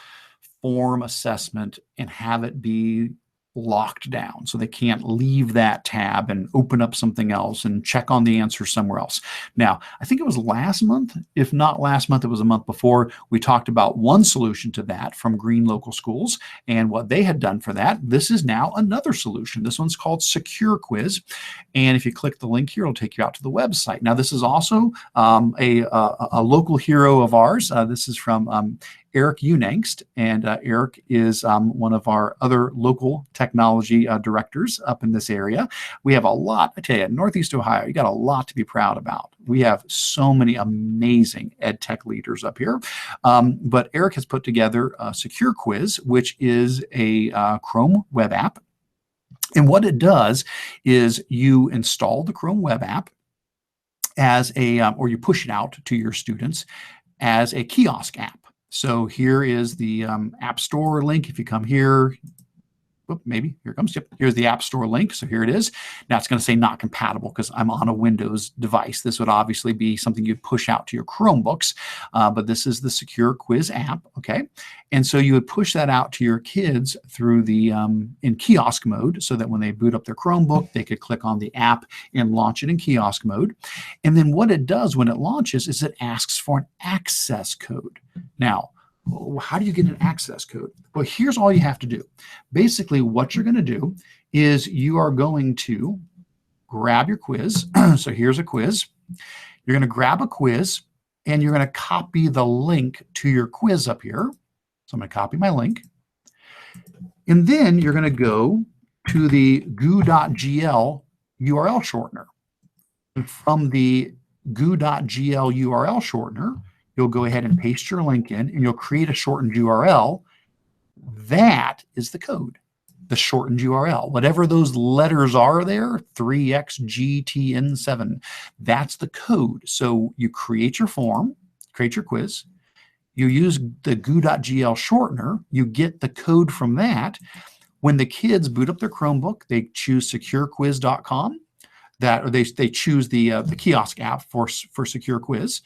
Speaker 1: form assessment and have it be locked down so they can't leave that tab and open up something else and check on the answer somewhere else? Now, I think it was last month, if not last month, it was a month before, we talked about one solution to that from Green Local Schools and what they had done for that. This is now another solution. This one's called SecureQuiz. And if you click the link here, it'll take you out to the website. Now, this is also a local hero of ours. This is from Eric Unangst, and Eric is one of our other local technology directors up in this area. We have a lot, I tell you, Northeast Ohio, you got a lot to be proud about. We have so many amazing EdTech leaders up here. But Eric has put together SecureQuiz, which is a Chrome web app. And what it does is you install the Chrome web app as or you push it out to your students as a kiosk app. So here is the App Store link. If you come here, maybe here it comes. Yep, here's the App Store link. So here it is. Now it's going to say not compatible because I'm on a Windows device. This would obviously be something you'd push out to your Chromebooks, but this is the SecureQuiz app. Okay, and so you would push that out to your kids through the in kiosk mode, so that when they boot up their Chromebook, they could click on the app and launch it in kiosk mode. And then what it does when it launches is it asks for an access code. Now, how do you get an access code? Well, here's all you have to do. Basically, what you're going to do is you are going to grab your quiz. So here's a quiz. You're going to grab a quiz, and you're going to copy the link to your quiz up here. So I'm going to copy my link. And then you're going to go to the goo.gl URL shortener. And from the goo.gl URL shortener, you'll go ahead and paste your link in, and you'll create a shortened URL. That is the code, the shortened URL. Whatever those letters are there, 3XGTN7, that's the code. So you create your form, create your quiz. You use the goo.gl shortener. You get the code from that. When the kids boot up their Chromebook, they choose securequiz.com. that, or they choose the kiosk app for SecureQuiz.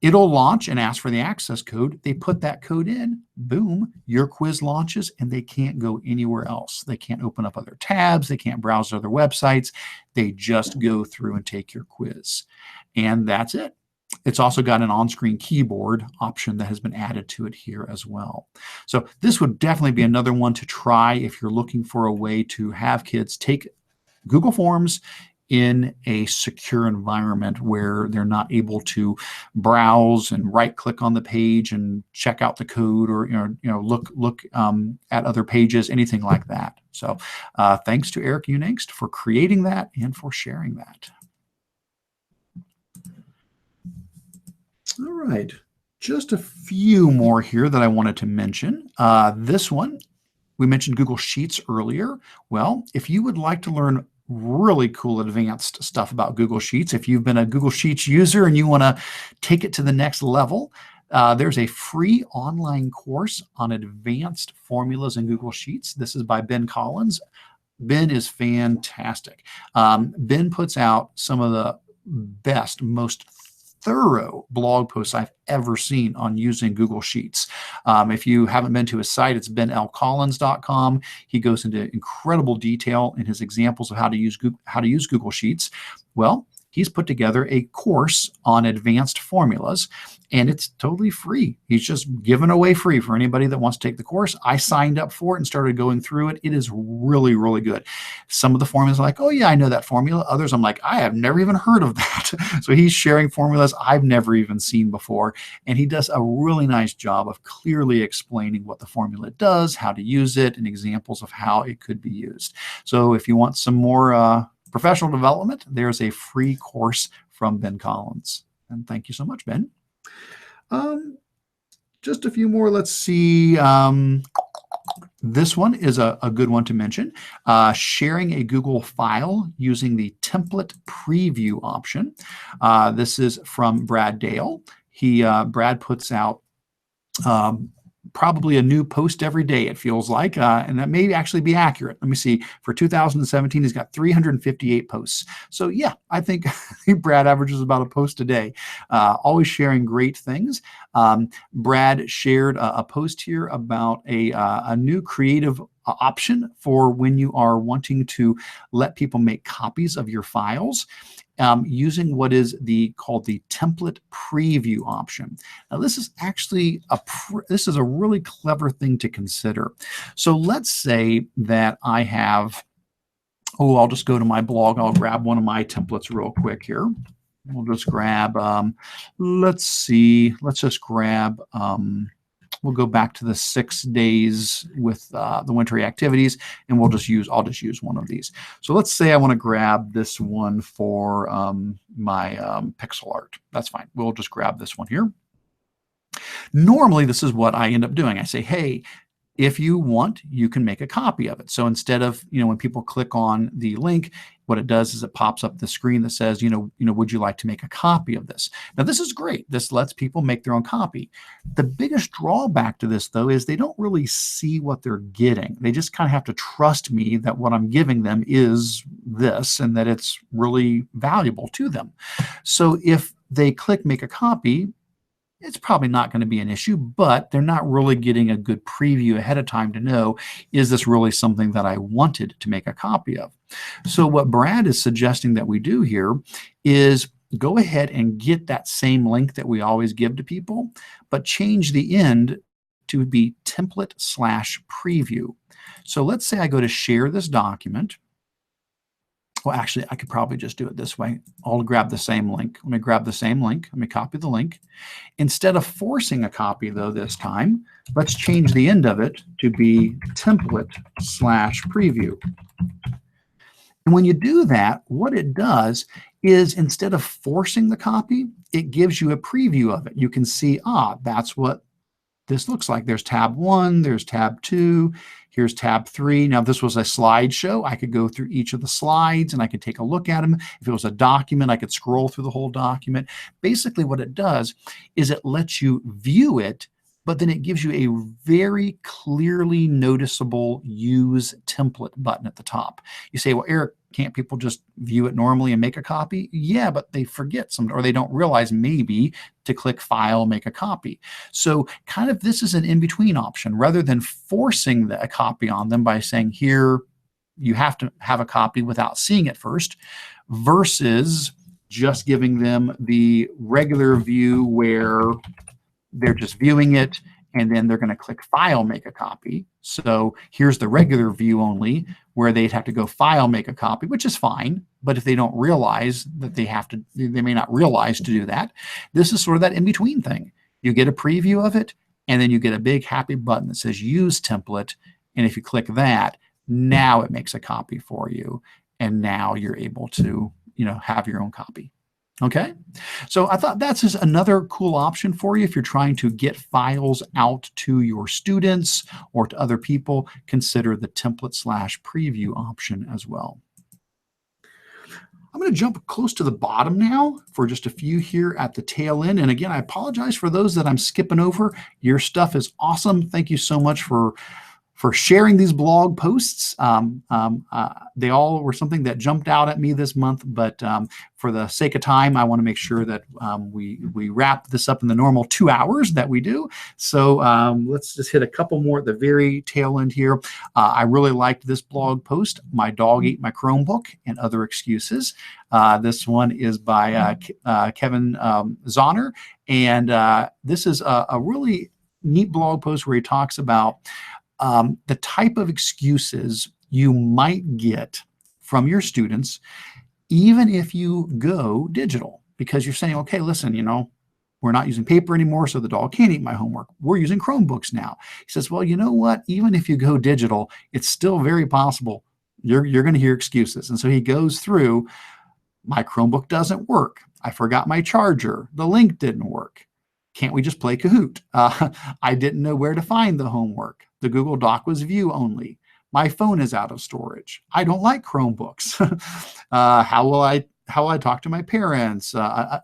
Speaker 1: It'll launch and ask for the access code. They put that code in, boom, your quiz launches, and they can't go anywhere else. They can't open up other tabs. They can't browse other websites. They just go through and take your quiz. And that's it. It's also got an on-screen keyboard option that has been added to it here as well. So this would definitely be another one to try if you're looking for a way to have kids take Google Forms in a secure environment where they're not able to browse and right-click on the page and check out the code, or look at other pages, anything like that. So thanks to Eric Unangst for creating that and for sharing that. All right, just a few more here that I wanted to mention. This one, we mentioned Google Sheets earlier. Well, if you would like to learn really cool advanced stuff about Google Sheets, if you've been a Google Sheets user and you want to take it to the next level, there's a free online course on advanced formulas in Google Sheets. This is by Ben Collins. Ben is fantastic. Ben puts out some of the best, most thorough blog posts I've ever seen on using Google Sheets. If you haven't been to his site, it's benlcollins.com. He goes into incredible detail in his examples of how to use Google Sheets. Well, he's put together a course on advanced formulas, and it's totally free. He's just given away free for anybody that wants to take the course. I signed up for it and started going through it. It is really, really good. Some of the formulas are like, oh yeah, I know that formula. Others I'm like, I have never even heard of that. So he's sharing formulas I've never even seen before. And he does a really nice job of clearly explaining what the formula does, how to use it, and examples of how it could be used. So if you want some more professional development, there's a free course from Ben Collins. And thank you so much, Ben. Just a few more. Let's see. This one is a good one to mention. Sharing a Google file using the template preview option. This is from Brad Dale. Brad puts out probably a new post every day, it feels like, and that may actually be accurate. Let me see. For 2017, he's got 358 posts. So yeah, I think Brad averages about a post a day, always sharing great things. Brad shared a post here about a new creative option for when you are wanting to let people make copies of your files, using what is called the template preview option. Now, this is actually this is a really clever thing to consider. So let's say that I have, I'll just go to my blog. I'll grab one of my templates real quick here. We'll just grab, let's see, let's just grab, we'll go back to the 6 days with the wintry activities, and I'll just use one of these. So let's say I want to grab this one for my pixel art. That's fine. We'll just grab this one here. Normally, this is what I end up doing. I say, hey, if you want, you can make a copy of it. So instead of, when people click on the link, what it does is it pops up the screen that says, would you like to make a copy of this? Now, this is great. This lets people make their own copy. The biggest drawback to this, though, is they don't really see what they're getting. They just kind of have to trust me that what I'm giving them is this and that it's really valuable to them. So if they click make a copy, it's probably not going to be an issue, but they're not really getting a good preview ahead of time to know, is this really something that I wanted to make a copy of? So what Brad is suggesting that we do here is go ahead and get that same link that we always give to people, but change the end to be template/preview. So let's say I go to share this document. Well, actually, I could probably just do it this way. I'll grab the same link. Let me grab the same link. Let me copy the link. Instead of forcing a copy, though, this time, let's change the end of it to be template/preview. And when you do that, what it does is instead of forcing the copy, it gives you a preview of it. You can see, that's what this looks like. There's tab 1, there's tab 2, here's tab 3. Now, if this was a slideshow, I could go through each of the slides and I could take a look at them. If it was a document, I could scroll through the whole document. Basically, what it does is it lets you view it, but then it gives you a very clearly noticeable use template button at the top. You say, well, Eric, can't people just view it normally and make a copy? Yeah, but they forget or they don't realize maybe to click File, make a copy. So kind of this is an in-between option. Rather than forcing a copy on them by saying, here, you have to have a copy without seeing it first, versus just giving them the regular view where they're just viewing it, and then they're going to click File, make a copy. So here's the regular view only, where they'd have to go File, make a copy, which is fine. But if they don't realize that they may not realize to do that. This is sort of that in-between thing. You get a preview of it, and then you get a big happy button that says Use Template. And if you click that, now it makes a copy for you. And now you're able to, have your own copy. Okay, so I thought that's just another cool option for you if you're trying to get files out to your students or to other people. Consider the template/preview option as well. I'm going to jump close to the bottom now for just a few here at the tail end. And again, I apologize for those that I'm skipping over. Your stuff is awesome. Thank you so much for sharing these blog posts. They all were something that jumped out at me this month, but for the sake of time, I want to make sure that we wrap this up in the normal 2 hours that we do. So let's just hit a couple more at the very tail end here. I really liked this blog post, My Dog Ate My Chromebook and Other Excuses. This one is by Kevin Zahner, and this is a really neat blog post where he talks about the type of excuses you might get from your students, even if you go digital, because you're saying, okay, listen, we're not using paper anymore, so the dog can't eat my homework. We're using Chromebooks now. He says, well, you know what? Even if you go digital, it's still very possible you're going to hear excuses. And so he goes through, my Chromebook doesn't work. I forgot my charger. The link didn't work. Can't we just play Kahoot? I didn't know where to find the homework. The Google Doc was view only. My phone is out of storage. I don't like Chromebooks. How will I talk to my parents?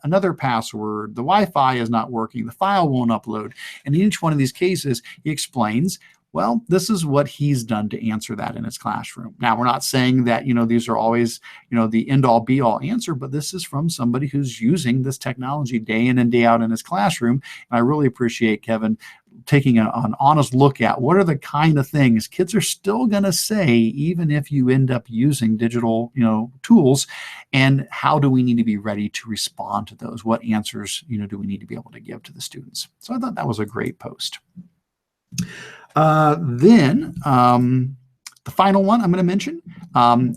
Speaker 1: Another password. The Wi-Fi is not working. The file won't upload. And in each one of these cases, he explains, well, this is what he's done to answer that in his classroom. Now, we're not saying that, these are always, the end-all be-all answer, but this is from somebody who's using this technology day in and day out in his classroom. And I really appreciate Kevin taking an honest look at what are the kind of things kids are still going to say, even if you end up using digital, tools, and how do we need to be ready to respond to those? What answers, do we need to be able to give to the students? So I thought that was a great post. Then the final one I'm going to mention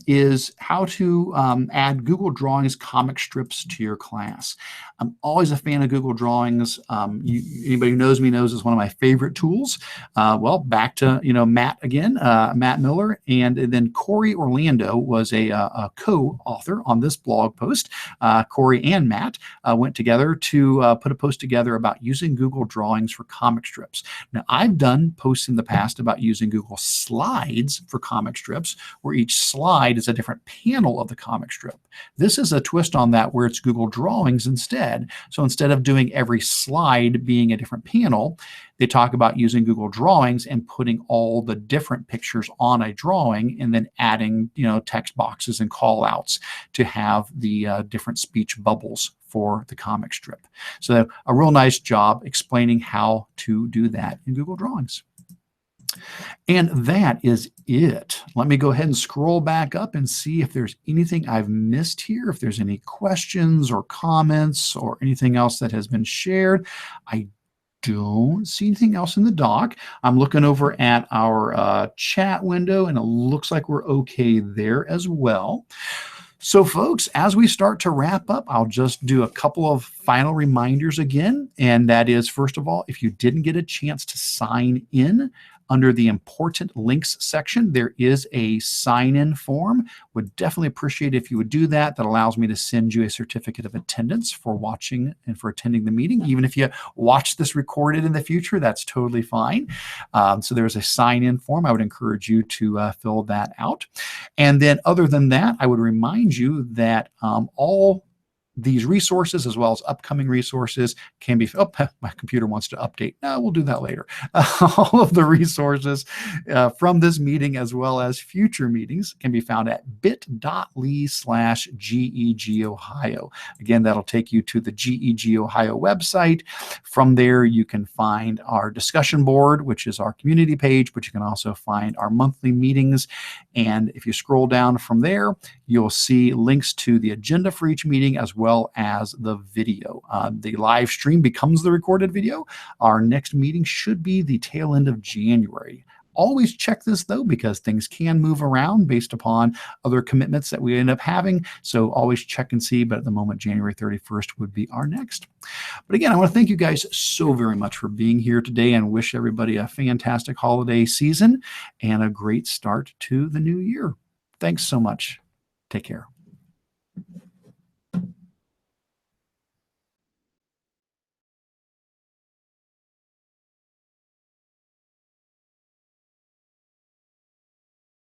Speaker 1: is how to add Google Drawings comic strips to your class. I'm always a fan of Google Drawings. Anybody who knows me knows it's one of my favorite tools. Well, back to Matt again, Matt Miller, and then Corey Orlando was a co-author on this blog post. Corey and Matt went together to put a post together about using Google Drawings for comic strips. Now, I've done posts in the past about using Google Slides for comic strips, where each slide is a different panel of the comic strip. This is a twist on that where it's Google Drawings instead. So instead of doing every slide being a different panel, they talk about using Google Drawings and putting all the different pictures on a drawing and then adding, text boxes and call outs to have the different speech bubbles for the comic strip. So a real nice job explaining how to do that in Google Drawings. And that is it. Let me go ahead and scroll back up and see if there's anything I've missed here, if there's any questions or comments or anything else that has been shared. I don't see anything else in the doc. I'm looking over at our chat window, and it looks like we're okay there as well. So folks, as we start to wrap up, I'll just do a couple of final reminders again. And that is, first of all, if you didn't get a chance to sign in, under the important links section, there is a sign-in form. Would definitely appreciate if you would do that. That allows me to send you a certificate of attendance for watching and for attending the meeting. Even if you watch this recorded in the future, that's totally fine. So there's a sign-in form. I would encourage you to fill that out. And then other than that, I would remind you that all these resources, as well as upcoming resources, can be, oh, my computer wants to update. No, we'll do that later. All of the resources from this meeting, as well as future meetings, can be found at bit.ly/GEG Ohio. Again, that'll take you to the GEG Ohio website. From there, you can find our discussion board, which is our community page, but you can also find our monthly meetings. And if you scroll down from there, you'll see links to the agenda for each meeting, as well as the video. The live stream becomes the recorded video. Our next meeting should be the tail end of January. Always check this, though, because things can move around based upon other commitments that we end up having. So always check and see. But at the moment, January 31st would be our next. But again, I want to thank you guys so very much for being here today, and wish everybody a fantastic holiday season and a great start to the new year. Thanks so much. Take care.